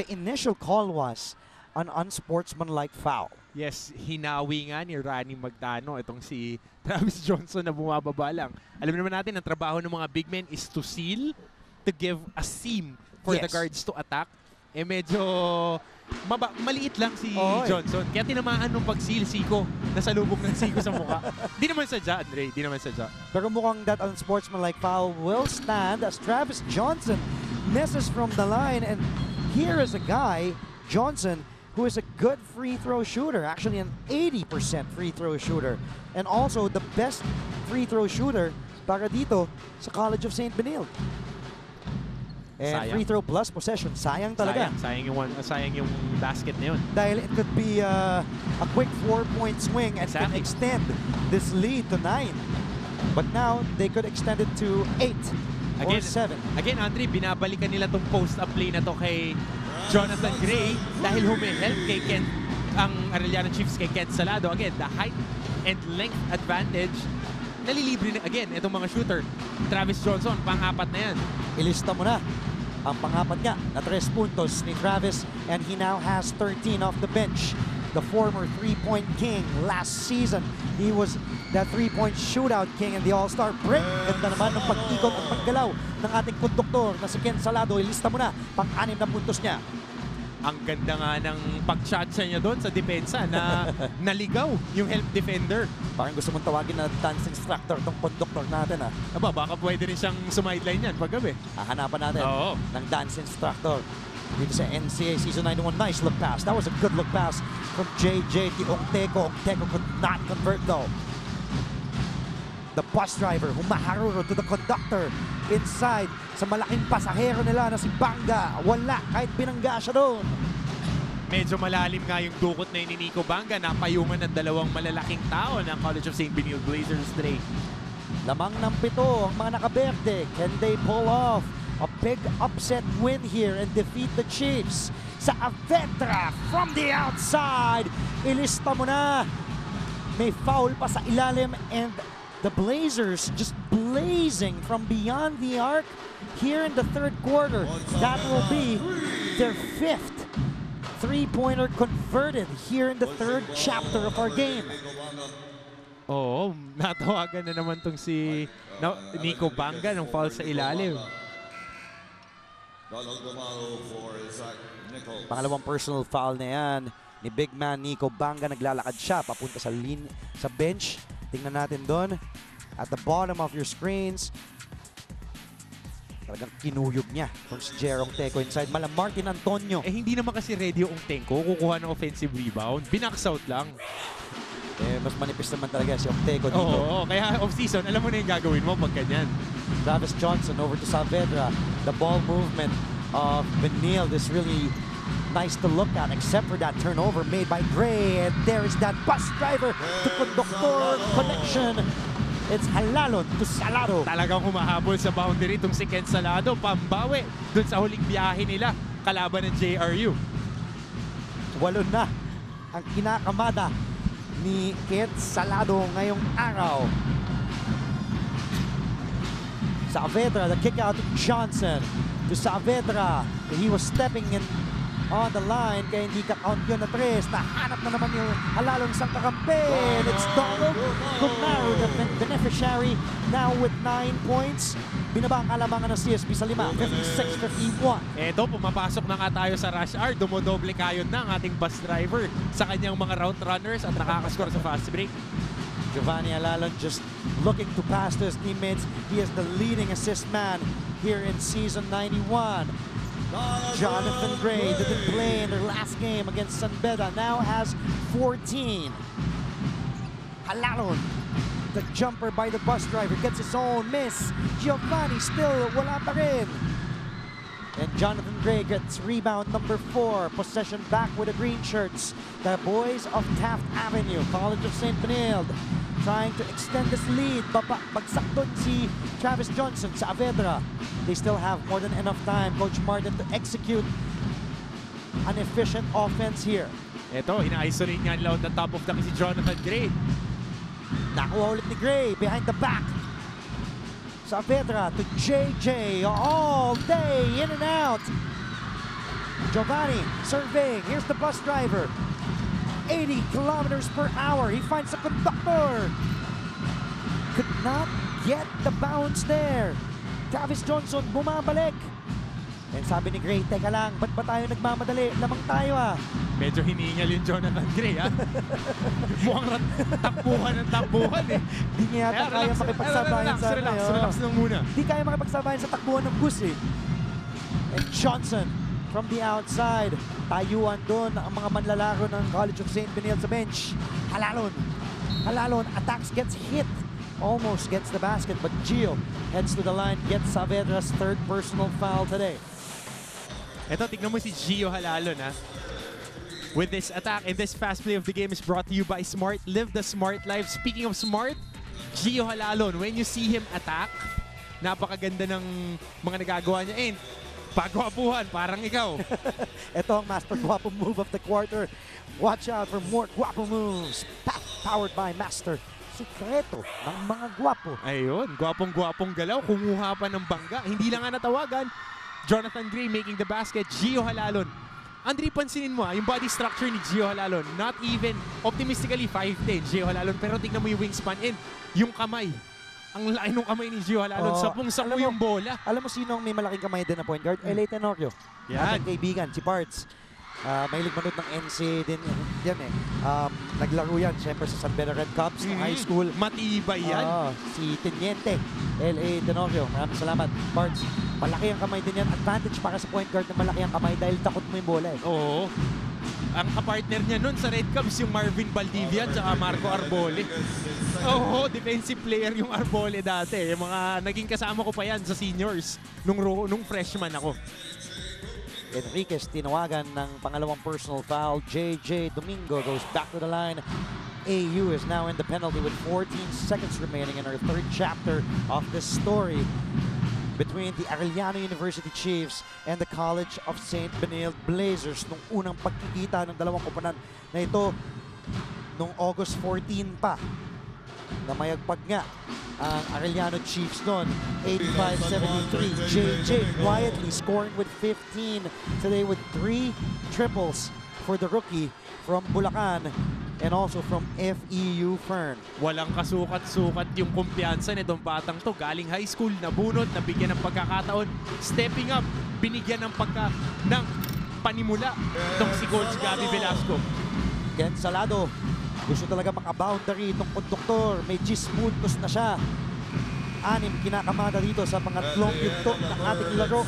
Speaker 1: The initial call was an unsportsmanlike foul.
Speaker 5: Yes, hinawi nga ni Rani Magdano itong si Travis Johnson na bumababa lang. Alam naman natin, ang trabaho ng mga big men is to seal, to give a seam for the guards to attack. Eh medyo maliit lang si Johnson. Kaya tinamaan nung pag-seal, Siko. Nasalubog ng Siko sa mukha. Di naman sadya, Andre. Di naman sadya.
Speaker 1: Pero mukhang that unsportsmanlike foul will stand as Travis Johnson misses from the line. And here is a guy, Johnson, who is a good free throw shooter. Actually, an 80% free throw shooter. And also the best free throw shooter para dito sa College of St. Benilde. And
Speaker 5: sayang.
Speaker 1: Free throw plus possession. Sayang talaga.
Speaker 5: Sayang yung basket na yun.
Speaker 1: Dahil it could be a quick 4-point swing and can extend this lead to 9. But now, they could extend it to 8 or 7.
Speaker 5: Again, Andre, binabalikan nila tong post-up play na to kay Jonathan Gray dahil humihelp kay Ken, ang Arellano Chiefs kay Ken Salado. Again, the height and length advantage. Nalilibre na, again, itong mga shooter. Travis Johnson, pang-apat na yan.
Speaker 1: Ilista mo na ang pang-apat nga na 3 puntos ni Travis, and he now has 13 off the bench. The former 3-point king last season. He was that 3-point shootout king in the All-Star break. Ganda naman ng pag-ikot at paggalaw ng ating konduktor na si Ken Salado. Ilista mo na pang-6 na puntos niya.
Speaker 5: Ang ganda nga ng pag-shotsa niya doon sa depensa na naligaw yung help defender.
Speaker 1: Parang gusto mong tawagin na dance instructor tong conductor natin ha.
Speaker 5: Aba, baka pwede rin siyang sumideline yan paggabi.
Speaker 1: Hahanapan natin ng dance instructor dito sa NCAA Season 91. Nice look pass. That was a good look pass from JJ Ongteko. Ongteko could not convert though. The bus driver humaharuro to the conductor inside sa malaking pasahero nila na si Banga. Wala kahit binangga siya doon.
Speaker 5: Medyo malalim nga yung dukot na ni Nico Banga. Napayungan ng dalawang malalaking tao ng College of St. Benilde Blazers today.
Speaker 1: Lamang ng 7 ang mga nakaberde. Can they pull off a big upset win here and defeat the Chiefs? Sa Aventra from the outside. Ilista mo na. May foul pa sa ilalim and the Blazers just blazing from beyond the arc here in the third quarter. That will be their 5th three-pointer converted here in the third chapter of our game.
Speaker 5: Oo, natawagan na naman tong si Nico Banga ng foul sa ilalim.
Speaker 1: Pangalawang personal foul na yan ni big man Nico Banga. Naglalakad siya papunta sa bench. Tingnan natin doon at the bottom of your screens. Talagang kinuyog niya from si Jerong Teco inside. Mala Martin Antonio.
Speaker 5: Eh hindi naman kasi ready yung Tenko kukuha ng offensive rebound. Binax out lang.
Speaker 1: Eh, mas manipis naman talaga si Ortego dito.
Speaker 5: Oo, kaya off-season, alam mo na yung gagawin mo pag ganyan.
Speaker 1: Travis Johnson over to Saavedra. The ball movement of Benilde is really nice to look at, except for that turnover made by Gray. And there is that bus driver to conductor connection. It's Halalon to Salado.
Speaker 5: Talagang humahabol sa boundary itong si Ken Salado, pambawi dun sa huling biyahe nila kalaban ng JRU.
Speaker 1: 8 na ang kinakamada ni Ken Salado ngayong araw. Saavedra, the kick out to Johnson. To Saavedra, he was stepping in on the line, kaya hindi ka-count yun na 3. Nahanap na naman yung Halalong isang kakampi. It's Donald Gumaro, the beneficiary, now with 9 points. Binaba ang kalamangan ng CSB sa 5, 56-51.
Speaker 5: Eto, pumapasok na nga tayo sa rush hour. Dumodoble kayod na ang ating bus driver sa kanyang mga route runners at nakakascore sa fast break.
Speaker 1: Giovanni Halalon just looking to pass to his teammates. He is the leading assist man here in season 91. Jonathan Gray didn't play in their last game against San Beda, now has 14. Halalon, the jumper by the bus driver, gets his own miss. Giovanni still wala pa rin. And Jonathan Gray gets rebound number 4. Possession back with the green shirts. The boys of Taft Avenue, College of St. Benilde, trying to extend this lead. Bagsak doon si Travis Johnson sa Saavedra. They still have more than enough time, Coach Martin, to execute an efficient offense here.
Speaker 5: Eto, ina-isolate nga nila on the top of the si Jonathan Gray.
Speaker 1: Nakuha ulit ni Gray behind the back. Saavedra to JJ all day, in and out. Giovanni surveying. Here's the bus driver. 80 kilometers per hour. He finds the conductor. Could not get the bounce there. Travis Johnson bumabalik. And sabi ni Gray, teka lang, ba't ba tayo nagmamadali? Lamang tayo
Speaker 5: Medyo hiningal yung Jonathan Gray Mukhang takbuhan ng takbuhan
Speaker 1: Di niya yata kaya makipagsabayan sa
Speaker 5: relax lang muna.
Speaker 1: Di kaya makipagsabayan sa takbuhan ng bus And Johnson from the outside. Tayuan doon ang mga manlalaro ng College of St. Benilde sa bench. Halalon attacks, gets hit. Almost gets the basket, but Gio heads to the line, gets Saavedra's 3rd personal foul today.
Speaker 5: Eto, tignan mo si Gio Halalon With this attack and this fast play of the game is brought to you by Smart. Live the smart life. Speaking of smart, Gio Halalon, when you see him attack, napakaganda ng mga nagagawa niya. And pagwapuhan, parang ikaw.
Speaker 1: Ito ang Master Guapo move of the quarter. Watch out for more Guapo moves. Powered by Master. Sikreto ng mga guwapo.
Speaker 5: Ayun, gwapong-gwapong galaw. Kumuha pa ng bangga. Hindi lang nga natawagan. Jonathan Gray making the basket. Gio Halalon. Andre, pansinin mo yung body structure ni Gio Halalon. Not even, optimistically 5'10", Gio Halalon. Pero tignan mo yung wingspan and yung kamay. Ang laki ng kamay ni Gio Halalon. Sapong-sapo yung bola.
Speaker 1: Alam mo sino ang may malaking kamay din na point guard? LA Tenorio.
Speaker 5: Yan.
Speaker 1: Ating kaibigan, si Parts. Mahilig manood ng NCAA din yan naglaro yan siyempre sa San Beda Red Cups ng high school.
Speaker 5: Matibay yan.
Speaker 1: Si Teniente LA Tenorio, maraming salamat. Parts, malaki ang kamay din yan. Advantage para sa point guard na malaki ang kamay dahil takot mo yung bola
Speaker 5: Oo. Ang kapartner niya nun sa Red Cups yung Marvin Valdivia at Marco Arbole. Oo, defensive player yung Arbole dati. Yung mga naging kasama ko pa yan sa seniors nung freshman ako.
Speaker 1: Enriquez tinawagan ng pangalawang personal foul. JJ Domingo goes back to the line. AU is now in the penalty with 14 seconds remaining in our 3rd chapter of this story between the Arellano University Chiefs and the College of St. Benilde Blazers. Nung unang pagkikita ng dalawang koponan na ito nung August 14 pa, na mayagpag nga ang Arellano Chiefs doon. 85-73. JJ quietly scoring with 15 today with 3 triples for the rookie from Bulacan and also from FEU Fern.
Speaker 5: Walang kasukat-sukat yung kumpiyansa nitong batang to. Galing high school, nabunot, nabigyan ng pagkakataon, stepping up, binigyan ng panimula itong si Coach Gabby Velasco.
Speaker 1: Ken Salado, gusto talaga maka-boundary itong konduktor. May 10 puntos na siya. 6 kinakamada dito sa pangatlong yugto ng ating laro.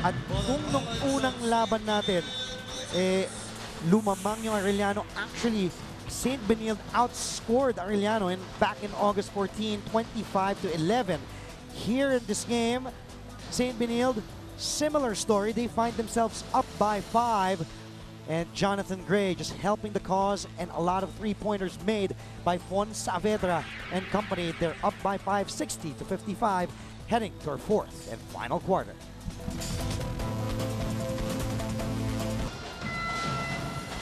Speaker 1: At kung nung unang laban natin, lumamang yung Arellano, actually, St. Benilde outscored Arellano back in August 14, 25-11. Here in this game, St. Benilde, similar story. They find themselves up by 5. And Jonathan Gray just helping the cause, and a lot of three-pointers made by Fon Saavedra and company. They're up by 5, 60-55, heading to our fourth and final quarter.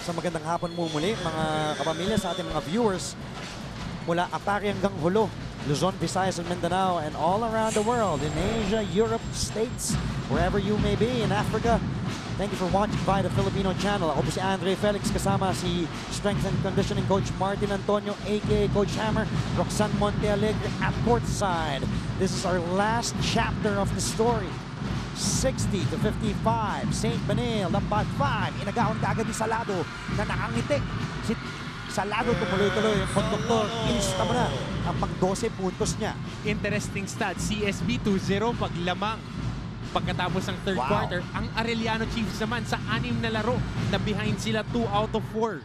Speaker 1: Sa magandang hapon mo muli, mga kapamilya, sa ating mga viewers mula Apari hanggang Hulo, Luzon, Visayas, and Mindanao, and all around the world, in Asia, Europe, States, wherever you may be, in Africa. Thank you for watching via the Filipino channel. Ako po si Andre Felix, kasama si Strength and Conditioning Coach Martin Antonio, aka Coach Hammer, Roxanne Montealegre at courtside. This is our last chapter of the story. 60-55, St. Benilde, lambat 5. Inagawan kaagad ni Salado na nakangiti. Si Salado tumuloy-tuloy. Yung konduktor, ilista mo na ang pang-12 puntos niya.
Speaker 5: Interesting stat, CSB 2-0 paglamang. Pagkatapos ng third quarter, ang Arellano Chiefs naman sa 6 na laro na behind sila 2 out of 4.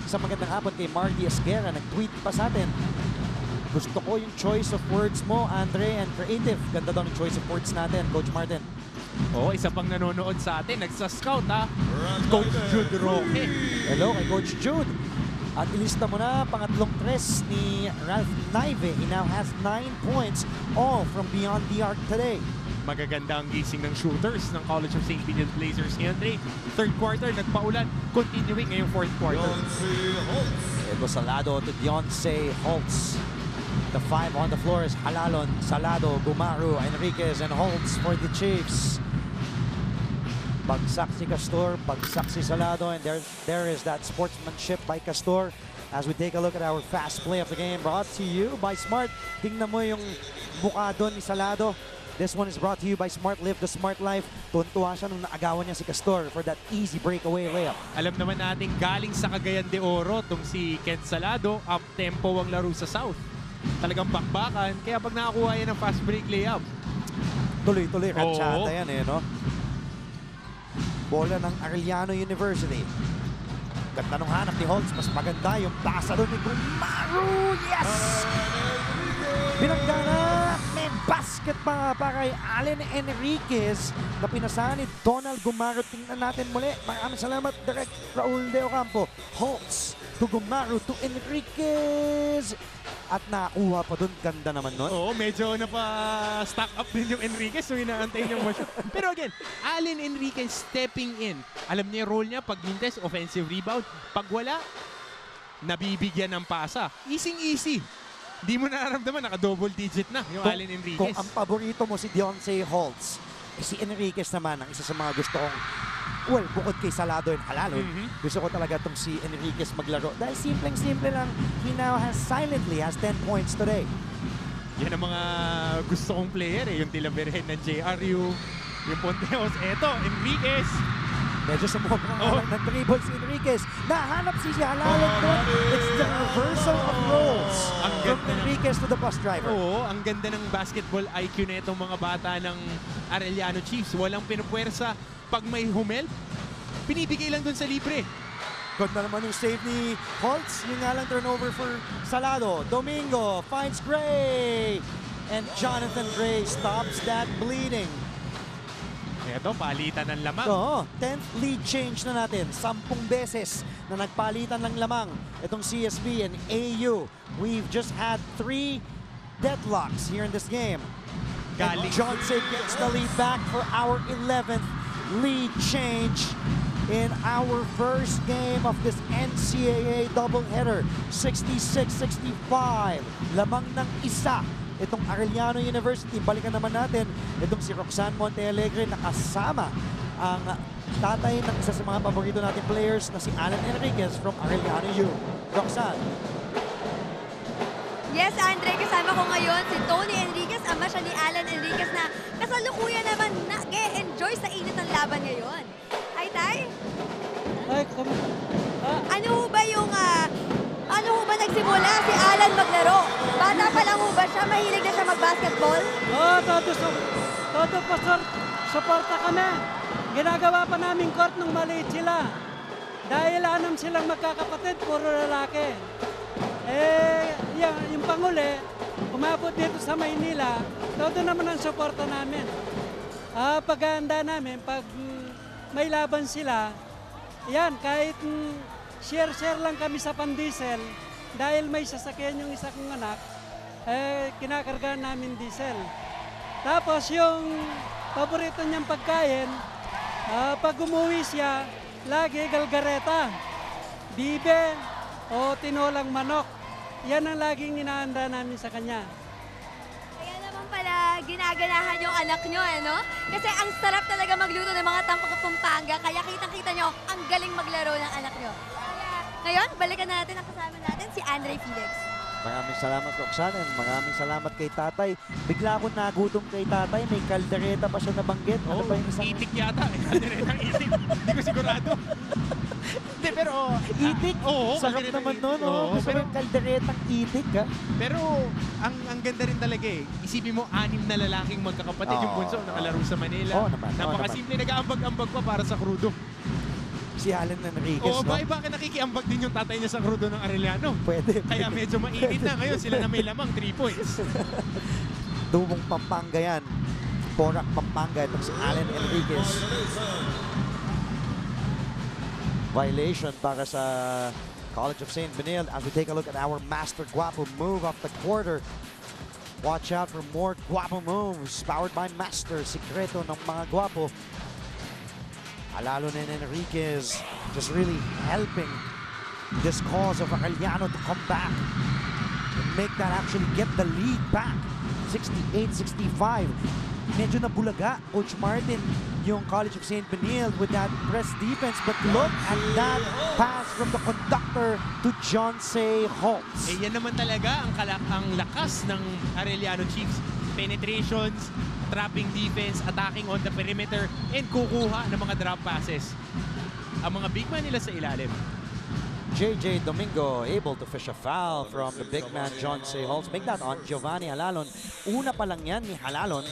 Speaker 1: Sa magandang hapon kay Marty Esguerra, nag-tweet pa sa atin. Gusto ko yung choice of words mo, Andre, and creative. Ganda daw ng choice of words natin, Coach Martin.
Speaker 5: Oo, isa pang nanonood sa atin, nagsa-scout ha, Coach Jude Roque.
Speaker 1: Hello kay Coach Jude. At ilista mo na pangatlong tres ni Ralph Naive. He now has 9 points, all from beyond the arc today.
Speaker 5: Magaganda ang gising ng shooters ng College of St. Benilde Blazers ni Andre. Third quarter, nagpaulan. Continuing ngayong fourth quarter.
Speaker 1: Ito Salado to Deontay Holtz. The 5 on the floor is Halalon, Salado, Gumaru, Enriquez, and Holtz for the Chiefs. Bagsak si Castor, bagsak si Salado, and there is that sportsmanship by Castor. As we take a look at our fast play of the game, brought to you by Smart. Tingnan mo yung mukha doon ni Salado. This one is brought to you by Smart. Live the Smart Life. Tuntua siya nung naagawan niya si Castor for that easy breakaway layup.
Speaker 5: Alam naman natin galing sa Cagayan de Oro tong si Ken Salado, up-tempo ang laro sa South. Talagang bakbakan, kaya pag nakakuha yan ng fast break layup.
Speaker 1: Tuloy-tuloy, ranchada yan eh, no? Bola ng Arellano University. Ganda nung hanap ni Holtz, mas maganda yung pasa doon ni Gumaru. Yes! Binangga na, may basket pa para kay Allen Enriquez na pinasahan ni Donald Gumaru. Tingnan natin muli. Maraming salamat, Direct Raul De Ocampo. Holtz to Gumaru to Enriquez. At nakakuha pa doon. Ganda naman nun.
Speaker 5: Oo, medyo napa-stack up din yung Enriquez, so inaantay niya mo siya. Pero again, Allen Enriquez stepping in. Alam niya yung role niya pag mintes, offensive rebound. Pag wala, nabibigyan ng pasa. Easy-easy. Di mo nararamdaman, naka-double digit na yung Allen Enriquez.
Speaker 1: Kung ang paborito mo si Deontay Holtz, si Enriquez naman ang isa sa mga gusto kong, well, bukod kay Salado and Halalon, gusto ko talaga itong si Enriquez maglaro. Dahil simpleng-simple lang, he now silently has 10 points today.
Speaker 5: Yan ang mga gusto kong player eh. Yung Tilaverhen ng JRU, yung Ponteos. Eto, Enriquez.
Speaker 1: Medyo sumobra ng dribble si Enriquez. Nahanap si Halalon doon. It's the reversal of roles from Enriquez to the bus driver.
Speaker 5: Oo, ang ganda ng basketball IQ na itong mga bata ng Arellano Chiefs. Walang pinupuwersa. Pag may humel, pinibigay lang dun sa libre.
Speaker 1: Ganda naman yung save ni Holtz. Yung nga lang turnover for Salado. Domingo finds Gray. And Jonathan Gray stops that bleeding.
Speaker 5: Eto, palitan ng lamang.
Speaker 1: Oo, 10th lead change na natin. 10 beses na nagpalitan ng lamang itong CSB and AU. We've just had 3 deadlocks here in this game. And Johnson gets the lead back for our 11th lead change in our first game of this NCAA doubleheader. 66-65. Lamang ng isa itong Arellano University. Balikan naman natin itong si Roxanne Montealegre na kasama ang tatay ng isa sa mga paborito nating players na si Allen Enriquez from Arellano U. Roxanne.
Speaker 3: Yes, Andre, kasama ko ngayon si Tony Enriquez, ama siya ni Allen Enriquez na kasalukuyan naman nag-e-enjoy sa init ng laban ngayon. Hi, Tay?
Speaker 7: Ay,
Speaker 3: ano ho ba nagsimula si Allen maglaro? Bata pa lang ho ba siya? Mahilig na siya mag-basketball?
Speaker 7: Oo, todo pa suporta kami. Ginagawa pa namin court nung maliit sila. Dahil anam silang magkakapatid, puro lalaki. Yung panguli, umabot dito sa Maynila, todo naman ang suporta namin. Paghahanda namin, pag may laban sila, yan, kahit share-share lang kami sa pandiesel, dahil may sasakyan yung isa kong anak, kinakargaan namin diesel. Tapos yung paborito niyang pagkain, pag umuwi siya, lagi galgareta, bibe o tinolang manok. Yan ang laging inahanda namin sa kanya.
Speaker 3: Kaya naman pala ginaganahan yung anak nyo, ano? Kasi ang sarap talaga magluto ng mga tampok Pampanga, kaya kitang-kita nyo ang galing maglaro ng anak nyo. Kaya ngayon, balikan na natin ang kasama natin, si Andre Felix.
Speaker 8: Maraming salamat, Roxanne. Maraming salamat kay tatay. Bigla akong nagutom kay tatay. May kaldereta pa siya nabanggit. Ano ba yung isang...
Speaker 5: Itik yata. Kalderetang itik. Hindi ko sigurado. Hindi, pero...
Speaker 8: Itik?
Speaker 5: Oo.
Speaker 8: Sarap naman nun. Gusto
Speaker 5: pero,
Speaker 8: yung kalderetang itik, ha?
Speaker 5: Pero, ang ganda rin talaga eh. Isipin mo, 6 na lalaking magkakapatid. Yung bunso, nakalaro sa Manila.
Speaker 8: Naman.
Speaker 5: Napakasimple, nag-aambag-ambag pa para sa krudo.
Speaker 8: Si Alan Enriquez,
Speaker 5: Oo,
Speaker 8: no?
Speaker 5: bakit nakikiambag din yung tatay niya sa krudo ng Arellano?
Speaker 8: Pwede.
Speaker 5: Kaya medyo mainit na ngayon. Sila na may lamang, 3 points.
Speaker 8: Tubong Pampanga yan. Porak Pampanga. Itong si Alan Enriquez. Violation para sa College of St. Benilde as we take a look at our Master Guapo move off the quarter. Watch out for more Guapo moves powered by Master. Sikreto ng mga Guapo. Alalo and Enriquez just really helping this cause of Arellano to come back and make that actually get the lead back. 68-65. Medyo nabulaga, Coach Martin, yung College of St. Benilde with that press defense. But look at that pass from the conductor to John C. Holtz.
Speaker 5: Yan naman talaga ang lakas ng Arellano Chiefs. Penetrations, trapping defense, attacking on the perimeter, and kukuha ng mga drop passes. Ang mga big man nila sa ilalim.
Speaker 8: JJ Domingo able to fish a foul from the big man John C. Holtz. Make that on Giovanni Halalon. Una pa lang yan ni Halalon.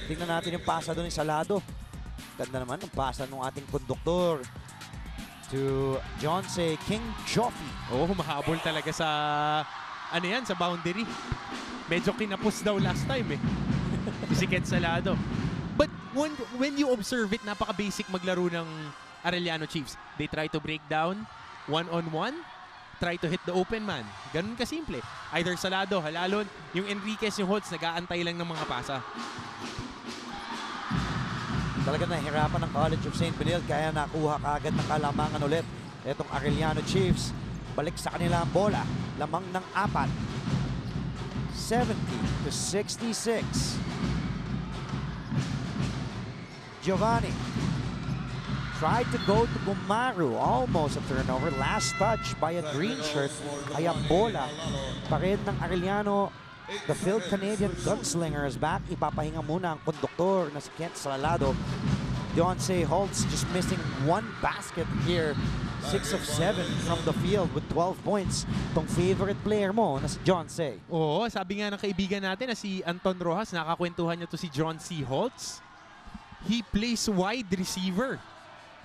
Speaker 8: Tingnan natin yung pasa doon ni Salado. Ganda naman ang pasa ng ating konduktor to John C. King Joffy.
Speaker 5: Oo, mahabol talaga sa sa boundary. Medyo kinapos daw last time eh. Si Ken Salado. But when you observe it, napaka-basic maglaro ng Arellano Chiefs. They try to break down one-on-one, try to hit the open man. Ganun kasimple. Either Salado, Halalon, yung Enriquez, yung Holtz, nag-aantay lang ng mga pasa.
Speaker 8: Talaga nahihirapan ng College of St. Benilde kaya nakuha kaagad ng kalamangan ulit. Itong Arellano Chiefs, balik sa kanila ang bola. Lamang ng 4. 70-66. Giovanni tried to go to Gumaru. Almost a turnover. Last touch by a green shirt. Kaya bola pa rin ng Arellano. The Phil Canadian gunslinger is back. Ipapahinga muna ang konduktor na si Kent Salado. John C. Holtz just missing 1 basket here. 6 of 7 from the field with 12 points. Itong favorite player mo na si John C.
Speaker 5: Oo, sabi nga ng kaibigan natin na si Anton Rojas, nakakwentuhan niya to si John C. Holtz. He plays wide receiver.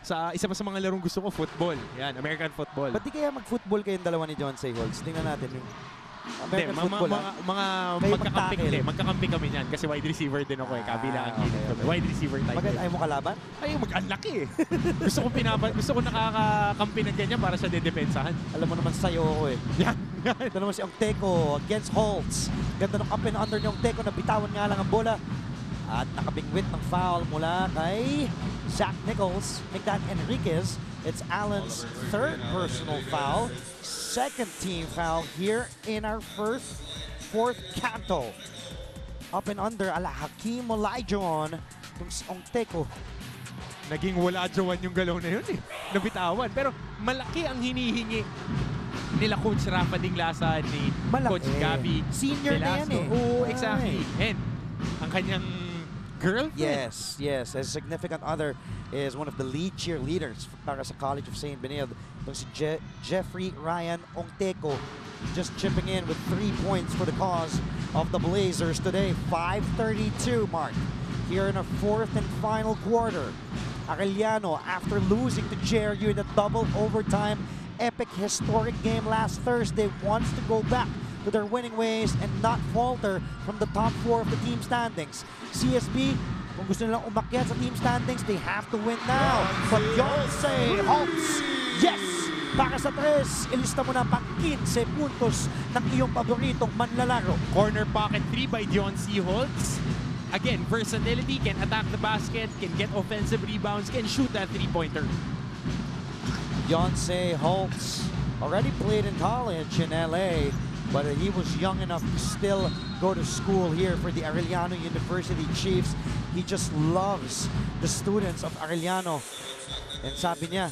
Speaker 5: Sa isa pa sa mga larong gusto ko, football. Yan, American football.
Speaker 8: Ba't di kaya mag-football kayong dalawa ni John C. Holtz? Tingnan natin yung American football.
Speaker 5: Magkakampi kami niyan kasi wide receiver din ako eh. Kabila ang gilid ko. Wide receiver type.
Speaker 8: Bakit ayaw mo kalaban?
Speaker 5: Ay, mag-unlucky eh. gusto ko nakakakampi ng ganyan para siya dedepensahan.
Speaker 8: Alam mo naman sa'yo ako eh.
Speaker 5: Yan.
Speaker 8: Ito naman si Ongteco against Holtz. Ganda ng up and under ni Ongteco. Nabitawan nga lang ang bola. At nakabingwit ng foul mula kay Zach Nichols. Make that Enriquez. It's Allen's 3rd personal foul. 2nd team foul here in our 4th canto. Up and under ala Hakeem Olajuwon. Itong si Ongteco.
Speaker 5: Naging wala jowan yung galaw na yun eh. Nabitawan. Pero malaki ang hinihingi nila Coach Rafa Dinglasa ni Coach Gabby.
Speaker 8: Senior na yan eh.
Speaker 5: Oo, exactly. And ang kanyang girlfriend.
Speaker 8: Yes. A significant other is one of the lead cheerleaders para sa College of St. Benilde. Itong si Jeffrey Ryan Ongteco just chipping in with 3 points for the cause of the Blazers today. 5:32 mark here in our 4th and final quarter. Arellano, after losing to JRU in a double overtime epic historic game last Thursday, wants to go back to their winning ways and not falter from the top 4 of the team standings. CSB, kung gusto nilang umakyat sa team standings, they have to win now. But Yonsei halts. Yes! Para sa 3, ilista mo na pang 15 puntos ng iyong paboritong manlalaro.
Speaker 5: Corner pocket 3 by Yonsei Holtz. Again, versatility, can attack the basket, can get offensive rebounds, can shoot that three-pointer.
Speaker 8: Yonsei Holtz already played in college in LA, but he was young enough to still go to school here for the Arellano University Chiefs. He just loves the students of Arellano. And sabi niya,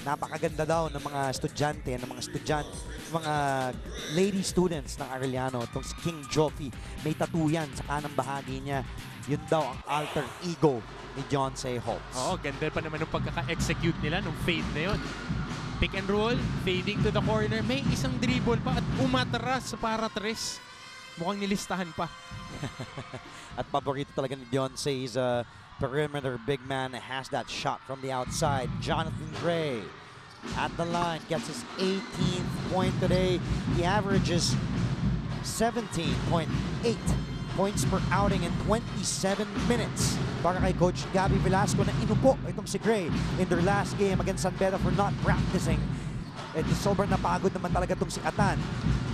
Speaker 8: napakaganda daw ng mga estudyante, mga lady students ng Arellano. Itong si King Joffy, may tattoo yan sa kanang bahagi niya. Yun daw ang alter ego ni Yonsei Holtz.
Speaker 5: Oo, ganda pa naman ng pagkaka-execute nila nung fade na yun. Pick and roll, fading to the corner. May isang dribble pa at umatras para 3. Mukhang nilistahan pa.
Speaker 8: At paborito talaga ni Yonsei is a perimeter big man that has that shot from the outside. Jonathan Gray at the line gets his 18th point today. He averages 17.8 points per outing in 27 minutes. Para kay Coach Gabby Velasco na inupo itong si Gray in their last game against San Beda for not practicing. At sobrang napagod naman talaga itong si Atan.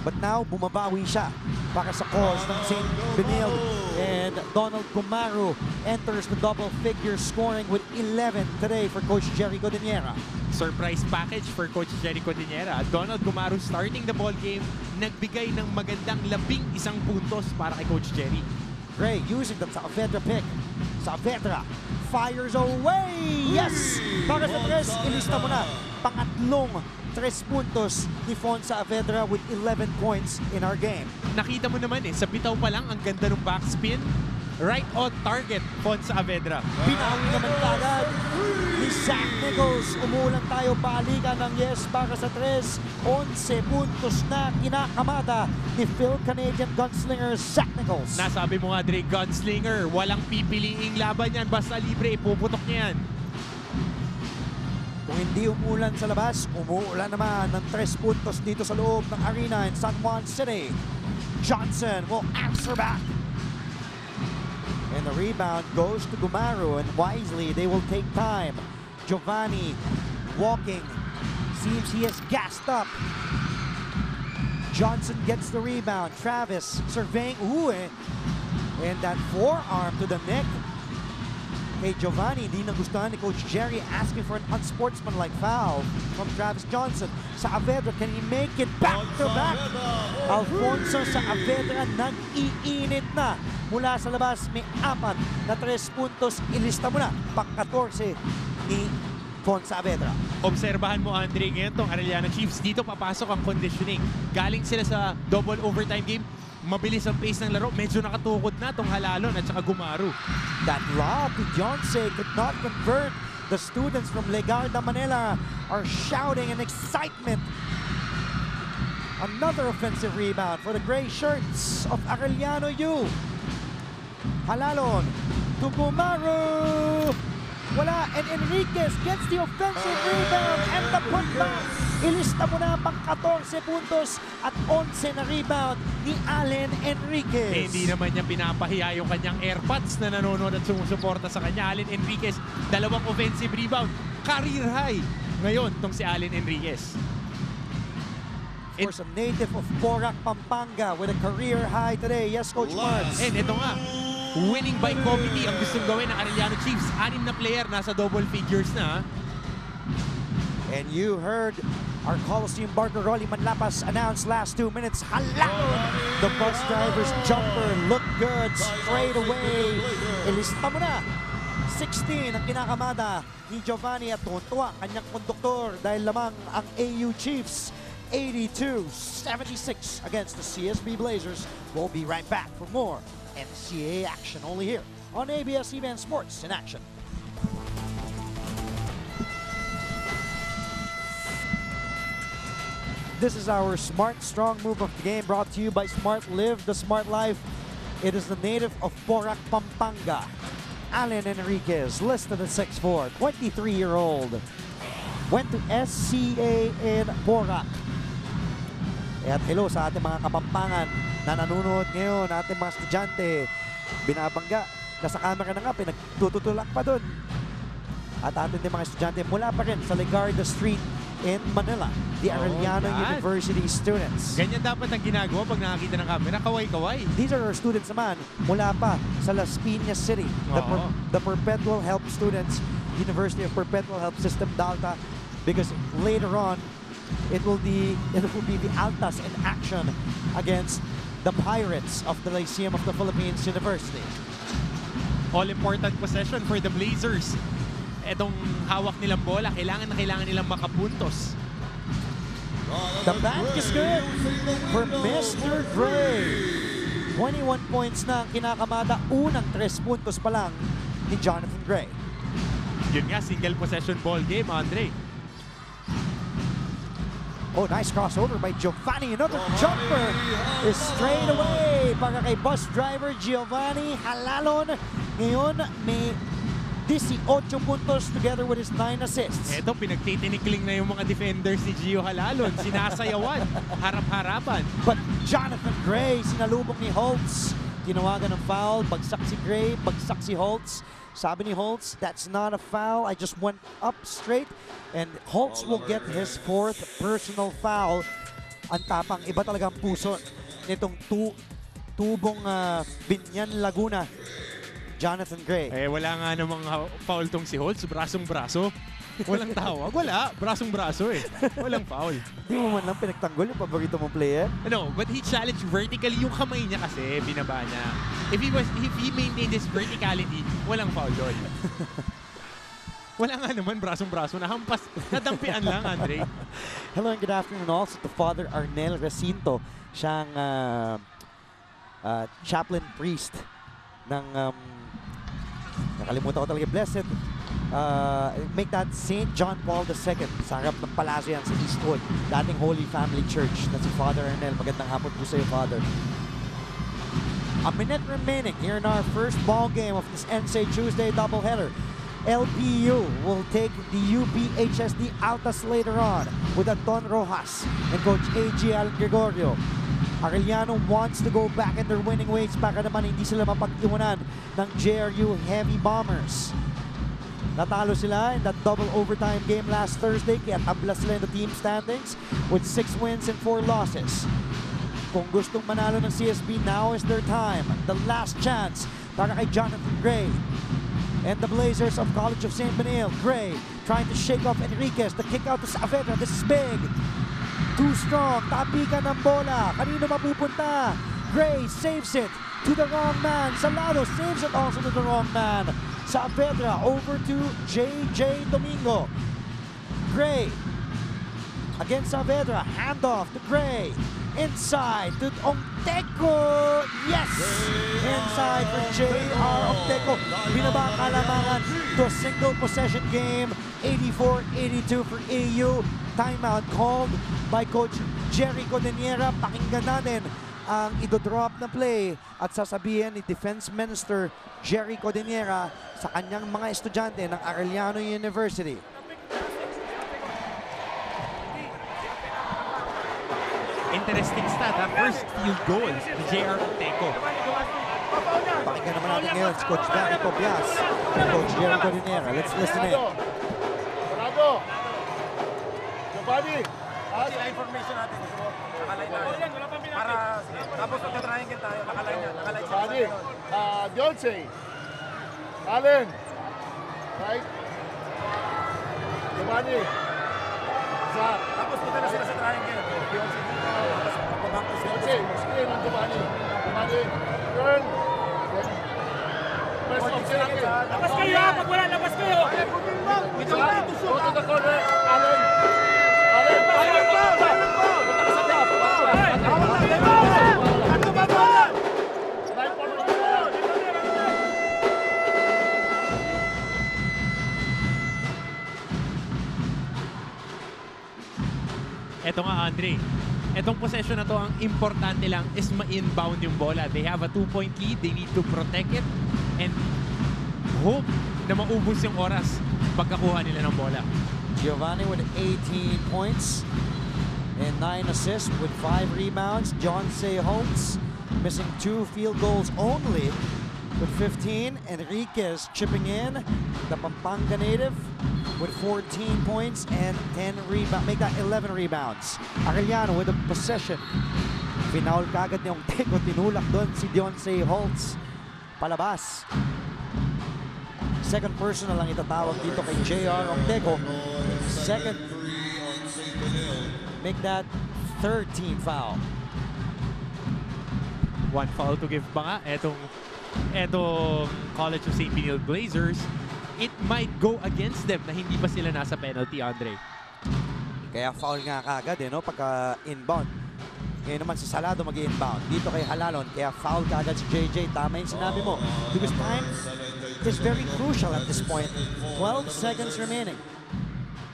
Speaker 8: But now, bumabawi siya para sa cause ng St. Benilde. And Donald Gumaru enters the double figure scoring with 11 today for Coach Jerry Codinera.
Speaker 5: Surprise package for Coach Jerry Codinera. Donald Gumaru starting the ball game, nagbigay ng magandang 11 puntos para kay Coach Jerry.
Speaker 8: Gray using the Saavedra pick. Saavedra fires away! Yes! Para sa 3, ilista mo na. Pangatlong 3 puntos ni Fon Saavedra with 11 points in our game.
Speaker 5: Nakita mo naman sa bitaw pa lang, ang ganda ng backspin. Right on target, Fon Saavedra.
Speaker 8: Binawi naman kagad ni Zach Nichols. Umuulan tayo balikan ng yes para sa 3. 11 puntos na kinakamada ni Phil Canadian gunslinger Zach Nichols.
Speaker 5: Nasabi mo nga, Dre, gunslinger. Walang pipiliing laban yan. Basta libre, ipuputok niya yan.
Speaker 8: Kung hindi umuulan sa labas, umuulan naman ng 3 puntos dito sa loob ng arena in San Juan City. Johnson will answer back. And the rebound goes to Gumaru, and wisely they will take time. Giovanni walking, seems he has gassed up. Johnson gets the rebound. Travis surveying, and that forearm to the neck. Hey, Giovanni, di nagustuhan ni Coach Jerry asking for an unsportsmanlike foul from Travis Johnson. Saavedra, can he make it back-to-back? Alfonso Saavedra nag-iinit na. Mula sa labas, may 4 na 3 puntos. Ilista mo na, pang-14 ni Fon Saavedra.
Speaker 5: Obserbahan mo, Andre, ngayon itong Arellano Chiefs. Dito papasok ang conditioning. Galing sila sa double overtime game. Mabilis ang pace ng laro. Medyo nakatukod na itong Halalon at saka Gumaru.
Speaker 8: That lob to Yonsei could not convert. The students from Legarda, Manila are shouting in excitement. Another offensive rebound for the gray shirts of Arellano U. Halalon to Gumaru. Wala, and Enriquez gets the offensive rebound and the putback. Ilista mo na pang 14 puntos at 11 na rebound ni Allen Enriquez.
Speaker 5: Hindi naman niya pinapahiya yung kanyang airpods na nanonood at sumusuporta sa kanya. Allen Enriquez, 2 offensive rebound. Career high ngayon tong si Allen Enriquez.
Speaker 8: Of course, a native of Porac, Pampanga with a career high today. Yes, Coach Marks.
Speaker 5: And ito nga, winning by committee ang gustong gawin ng Arellano Chiefs. 6 na player, nasa double figures na.
Speaker 8: And you heard our Coliseum Barcaroli Manlapas announced last 2 minutes. Halalon! The bus driver's jumper looked good straight away. Ilista mo na. 16 ang kinakamada ni Giovanni at tuwa kanyang konduktor dahil lamang ang AU Chiefs. 82-76 against the CSB Blazers. We'll be right back for more NCAA action only here on ABS-CBN Sports in Action. This is our smart, strong move of the game brought to you by Smart Live, the Smart Life. It is the native of Porac, Pampanga. Allen Enriquez, listed at 6'4", 23-year-old. Went to SCA in Porac. At hello sa ating mga kapampangan na nanonood ngayon, ating mga estudyante. Binabangga, nasa camera na nga, pinagtutulak pa dun. At ating mga estudyante mula pa rin sa Legarda Street in Manila, the Arellano University students.
Speaker 5: Ganyan dapat ang ginagawa pag nakakita ng camera, kaway-kaway.
Speaker 8: These are our students naman mula pa sa Las Piñas City, the Perpetual Help students, University of Perpetual Help System Delta, because later on it will be the Altas in action against the Pirates of the Lyceum of the Philippines University.
Speaker 5: All-important possession for the Blazers. Etong hawak nilang bola, kailangan nilang makapuntos.
Speaker 8: The back is good for Mr. Gray. 21 points na ang kinakamada. Unang 3 puntos pa lang ni Jonathan Gray.
Speaker 5: Yun nga, single possession ball game, Andre.
Speaker 8: Oh, nice crossover by Giovanni. Another jumper is straight away para kay bus driver Giovanni Halalon. Ngayon, may 18 puntos together with his 9 assists.
Speaker 5: Eto, pinagtitinikling na yung mga defenders ni Gio Halalon. Sinasayawan, harap-harapan.
Speaker 8: But Jonathan Gray, sinalubong ni Holtz. Tinawagan ng foul, bagsak si Gray, bagsak si Holtz. Sabi ni Holtz, that's not a foul. I just went up straight. And Holtz will get his 4th personal foul. Ang tapang, iba talagang puso nitong tubong Binyan, Laguna. Jonathan Gray.
Speaker 5: Eh, wala nga namang foul tong si Holtz. Brasong-braso. Walang tawag. Wala. Brasong-braso eh. Walang foul.
Speaker 8: Di mo man lang pinagtanggol yung paborito mong player?
Speaker 5: No, but he challenged vertically. Yung kamay niya kasi, binaba niya. If he maintained his verticality, walang foul doon. Wala nga naman, brasong-braso. Nahampas. Nadampian lang, Andre.
Speaker 8: Hello and good afternoon also to Father Arnel Recinto. Siyang chaplain priest ng nakalimutan ko talaga, blessed make that St. John Paul II sa harap ng palasyo yan sa Eastwood, dating Holy Family Church na si Father Arnel. Magandang hapon po sa iyo, Father. A minute remaining here in our first ball game of this NCAA Tuesday doubleheader. LPU will take the UPHSD Altas later on with Anton Rojas and Coach A.G. Alan Gregorio. Arellano wants to go back in their winning ways para naman hindi sila mapag-iwanan ng JRU Heavy Bombers. Natalo sila in that double overtime game last Thursday, kaya tabla sila in the team standings with 6 wins and 4 losses. Kung gustong manalo ng CSB, now is their time. The last chance para kay Jonathan Gray and the Blazers of College of St. Benil. Gray trying to shake off Enriquez. The kick out to Saavedra. This is big. Too strong. Tapikan ng bola. Kanino mapupunta? Gray saves it to the wrong man. Salado saves it also to the wrong man. Saavedra over to J.J. Domingo. Gray against Saavedra. Handoff to Gray. Inside to Onteco. Yes! Inside for J.R. Onteco. Binaba ang kalamangan to a single possession game. 84-82 for AU. Timeout called by Coach Jerry Codeniera. Pakinggan natin ang idodrop na play at sasabihin ni Defense Minister Jerry Codeniera sa kanyang mga estudyante ng Arellano University.
Speaker 5: Interesting stat, first field goal ni J.R. Onteco.
Speaker 8: Pakinggan naman natin ngayon si Coach Barry Pobias, Coach Jerry Codeniera. Let's listen in.
Speaker 9: Giovanni, sila information natin. Nakalay na. Para, tapos magka-triangle tayo. Nakalay na. Nakalay siya. Giovanni, Dionce, Allen, right? Giovanni, Zach. Tapos punta na sila sa triangle. Dionce, screen ng Giovanni. Giovanni, turn. First option natin. Labas kayo ha! Pag wala, labas kayo! Go to the corner, Allen.
Speaker 5: Eto nga, Andre. Etong possession na to, ang importante lang is ma-inbound yung bola. They have a 2-point lead. They need to protect it. And hope na maubos yung oras pagkakuha nila ng bola.
Speaker 8: Giovanni with 18 points and 9 assists with 5 rebounds. John Say Holtz missing 2 field goals only with 15. Enriquez chipping in, the Pampanga native, with 14 points and 10 rebounds. Make that 11 rebounds. Arellano with a possession. Pinaul kagad ni Ongtego. Tinulak doon si Say Holtz. Palabas. Second personal ang itatawag dito kay JR Ongtego. Second. Make that 13 foul.
Speaker 5: 1 foul to give pa nga. Etong College of St. Benilde Blazers, it might go against them na hindi pa sila nasa penalty, Andre.
Speaker 8: Kaya foul nga kagad no, pagka inbound. Ngayon naman si Salado mag-inbound. Dito kay Halalon, kaya foul kagad si JJ. Tama yung sinabi mo. Because time is very crucial at this point. 12 seconds remaining.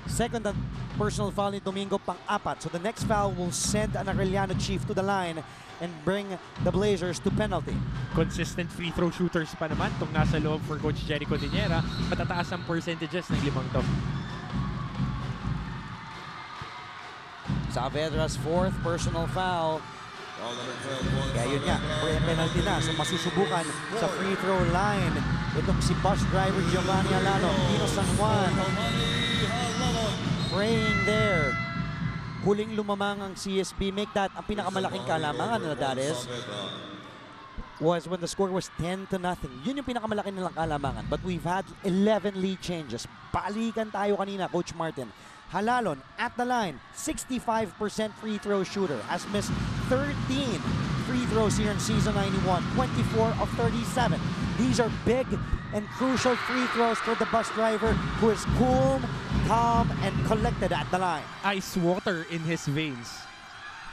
Speaker 8: Second and personal foul ni Domingo, pang-apat. So the next foul will send an Arellano Chief to the line and bring the Blazers to penalty.
Speaker 5: Consistent free throw shooters pa naman itong nasa loob for Coach Jericho Diniera. Matataas ang percentages ng 5 to.
Speaker 8: Saavedra's fourth personal foul. Kaya yun nga, penalty na. So masusubukan sa free throw line itong si bus driver Giovanni Alano. Pino San Juan praying there. Huling lumamang ang CSB. Make that ang pinakamalaking kalamangan na that is was when the score was 10-0. Yun yung pinakamalaki nilang kalamangan. But we've had 11 lead changes. Balikan tayo kanina, Coach Martin. Halalon at the line, 65% free throw shooter, has missed 13 free throws here in season 91, 24 of 37. These are big and crucial free throws for the bus driver, who is cool, calm, and collected at the line.
Speaker 5: Ice water in his veins.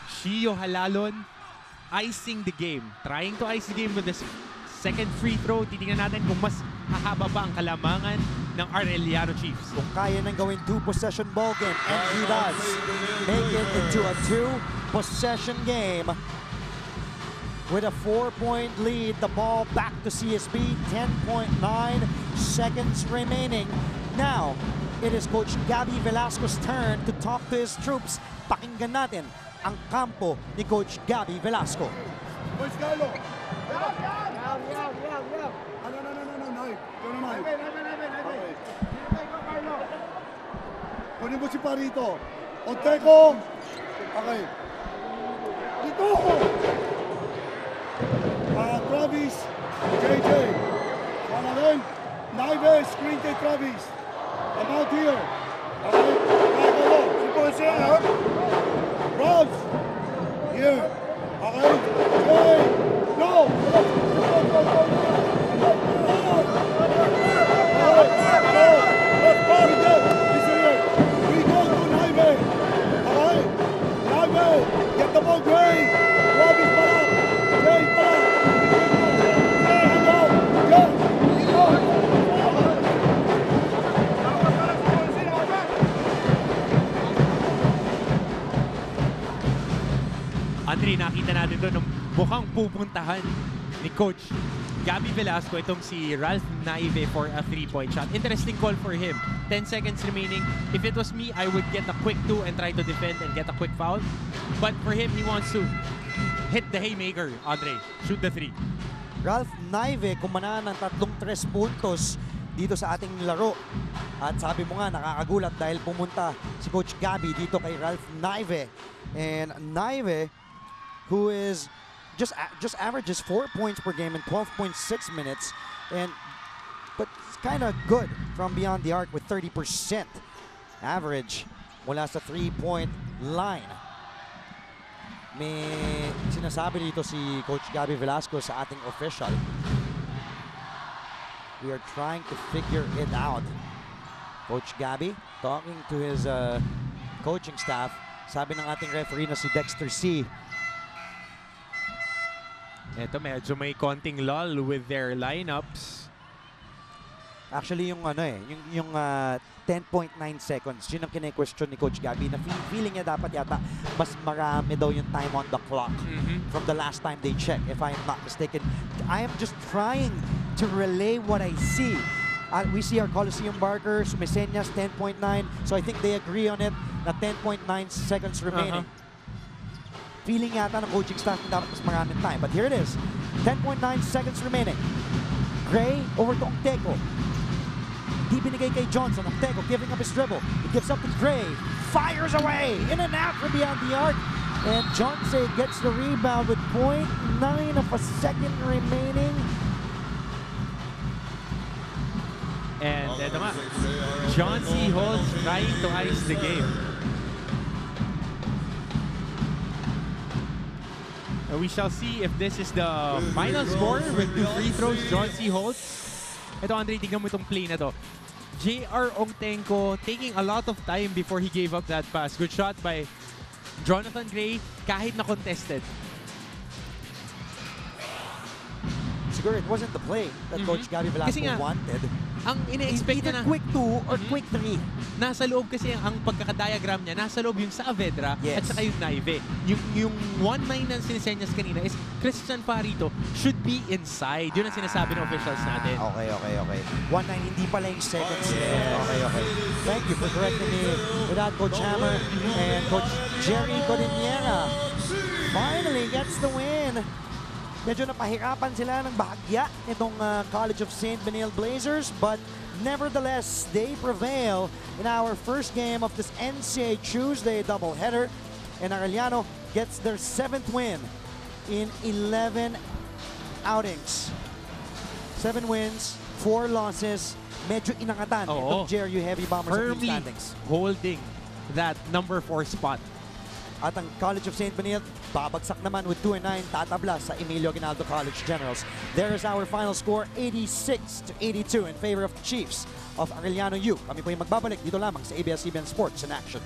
Speaker 5: Shio Halalon icing the game, trying to ice the game with this second free throw. Titingnan natin kung mas hahaba pa ang kalamangan ng Arellano Chiefs.
Speaker 8: Kung kaya nang gawin 2-possession ball game, and he does. Make it into a 2-possession game. With a 4-point lead, the ball back to CSB, 10.9 seconds remaining. Now, it is Coach Gabby Velasco's turn to talk to his troops. Pakinggan natin ang kampo ni Coach Gabby Velasco.
Speaker 10: Boys, Carlo. Kunin mo si Parito. Ongtego. Okay. Dito. Travis. JJ. Wala rin. Naive. Screen kay Travis. I'm out here. Okay. Kagalo. Si Ponce. Robs. Here. Okay. Jay. No. Get the ball, Gray. Robbins ball. Jay ball.
Speaker 5: Andre, nakita natin doon ng mukhang pupuntahan ni Coach Gabby Velasco itong si Ralph Naive for a 3-point shot. Interesting call for him. 10 seconds remaining. If it was me, I would get a quick 2 and try to defend and get a quick foul. But for him, he wants to hit the haymaker, Andre. Shoot the 3.
Speaker 8: Ralph Naive kumana ng 3 puntos dito sa ating laro. At sabi mo nga, nakakagulat dahil pumunta si Coach Gabby dito kay Ralph Naive. And Naive, who is just averages 4 points per game in 12.6 minutes, but it's kind of good from beyond the arc with 30% average mula sa 3-point line. May sinasabi dito si Coach Gabby Velasco sa ating official. We are trying to figure it out. Coach Gabby talking to his coaching staff. Sabi ng ating referee na si Dexter C.
Speaker 5: Ito, medyo may konting lull with their lineups.
Speaker 8: Actually, yung 10.9 seconds, yun ang kine-question ni Coach Gabby na feeling niya dapat yata mas marami daw yung time on the clock from the last time they checked, if I am not mistaken. I am just trying to relay what I see. We see our Coliseum marker, Sumeseñas 10.9. So I think they agree on it na 10.9 seconds remaining. Feeling yata ng coaching staff na dapat mas maraming time. But here it is. 10.9 seconds remaining. Gray over to Ongteco. Di binigay kay Johnson. Ongteco giving up his dribble. He gives up to Gray. Fires away. In and out from beyond the arc. And Johnson gets the rebound with 0.9 of a second remaining.
Speaker 5: And eto nga, John C. Holtz trying to ice the game. We shall see if this is the final score with 2 free throws. John C. Holtz. Ito, Andre, tignan mo itong play na to. J.R. Ongteco taking a lot of time before he gave up that pass. Good shot by Jonathan Gray, kahit na contested.
Speaker 8: Siguro it wasn't the play that Coach Gabby Velasco wanted.
Speaker 5: Ang ine-expect
Speaker 8: Either
Speaker 5: na
Speaker 8: quick 2 or quick 3.
Speaker 5: Nasa loob kasi ang pagkakadiagram niya, nasa loob yung Saavedra at saka yung Naive. Yung 1-9 ng sinisenyas kanina is Christian Parito should be inside. Yun ang sinasabi ng officials natin.
Speaker 8: Okay. 1-9, hindi pala yung seconds. Okay. Thank you for correcting me with that, Coach Hammer. And Coach Jerry Codiniera finally gets the win. Medyo napahirapan sila ng bahagya itong College of St. Benil Blazers, but nevertheless, they prevail in our first game of this NCAA Tuesday doubleheader. And Arellano gets their 7th win in 11 outings. 7 wins, 4 losses. Medyo inangatan itong JRU Heavy Bombers sa team standings.
Speaker 5: Holding that number 4 spot.
Speaker 8: At ang College of St. Benil, babagsak naman with 2-9, tatabla sa Emilio Aguinaldo College Generals. There is our final score, 86-82 in favor of the Chiefs of Arellano U. Kami po yung magbabalik dito lamang sa ABS-CBN Sports in Action.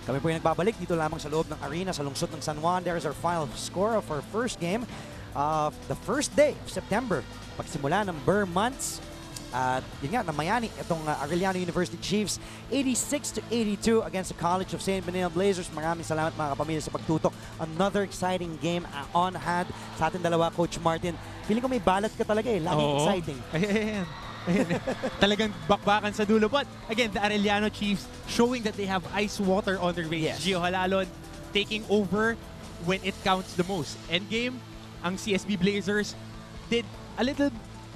Speaker 8: Kami po yung nagbabalik dito lamang sa loob ng arena sa lungsod ng San Juan. There is our final score of our first game of the first day of September. Pagsimula ng Burr months. At yun nga, namayani itong Arellano University Chiefs 86-82 against the College of St. Benil Blazers. Maraming salamat mga kapamilya sa pagtutok. Another exciting game on hand sa ating dalawa, Coach Martin. Feeling ko may balat ka talaga eh. Laging exciting.
Speaker 5: Ayan. Talagang bakbakan sa dulo. But again, the Arellano Chiefs showing that they have ice water on their waist. Gio Halalon taking over when it counts the most. Endgame, ang CSB Blazers did a little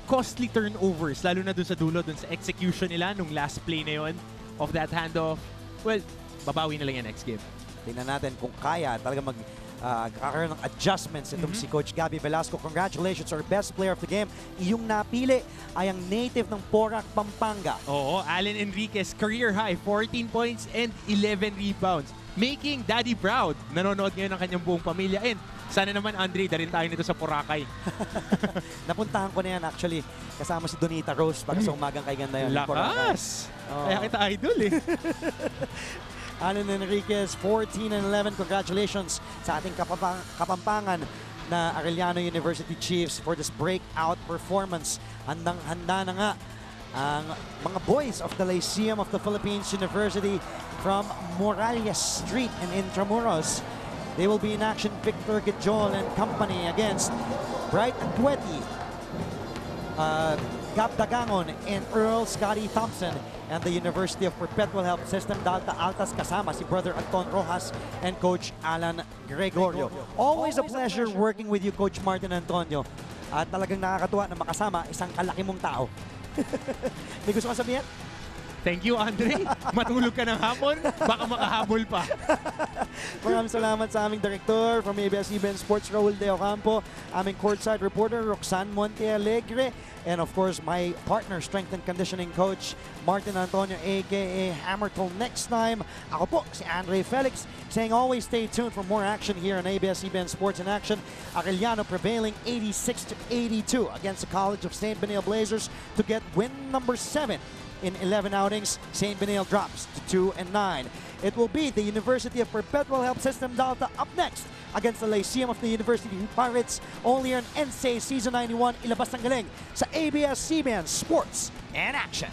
Speaker 5: costly turnovers, lalo na dun sa dulo, dun sa execution nila nung last play na yun of that handoff. Well, babawi na lang yan next game.
Speaker 8: Tingnan natin kung kaya talaga magkakaroon ng adjustments itong si Coach Gabby Velasco. Congratulations, our best player of the game. Iyong napili ay ang native ng Porac, Pampanga.
Speaker 5: Oo, Allen Enriquez, career high, 14 points and 11 rebounds. Making Daddy proud. Nanonood ngayon ang kanyang buong pamilya. And sana naman, Andre, dalhin tayo nito sa Boracay.
Speaker 8: Napuntahan ko na yan actually. Kasama si Donita Rose para sa umagang kay ganda yun.
Speaker 5: Lakas! Kaya kita idol eh.
Speaker 8: Allen Enriquez, 14 and 11. Congratulations sa ating kapampangan na Arellano University Chiefs for this breakout performance. Handang-handa na nga ang mga boys of the Lyceum of the Philippines University from Morales Street in Intramuros. They will be in action, Victor Gijol and company against Bright Antueti, Gab Dagangon, and Earl Scotty Thompson. And the University of Perpetual Health System Dalta Altas kasama si Brother Anton Rojas and Coach Alan Gregorio. Always a pleasure working with you, Coach Martin Antonio. At talagang nakakatuwa na makasama isang kalaki mong tao. May gusto ka sabihin?
Speaker 5: Thank you, Andre. Matulog ka ng hapon, baka makahabol pa.
Speaker 8: Maraming salamat sa aming director from ABS-CBN Sports, Raul De Ocampo, aming courtside reporter, Roxanne Montealegre, and of course, my partner, strength and conditioning coach, Martin Antonio, a.k.a. Hammer. Till next time, ako po, si Andre Felix, saying always stay tuned for more action here on ABS-CBN Sports in Action. Arellano prevailing 86-82 against the College of St. Benil Blazers to get win number 7. In 11 outings, St. Benil drops to 2 and 9. It will be the University of Perpetual Health System Dalta up next against the Lyceum of the University Pirates, only on NCAA Season 91. Ilabas ng galing sa ABS-CBN Sports and Action.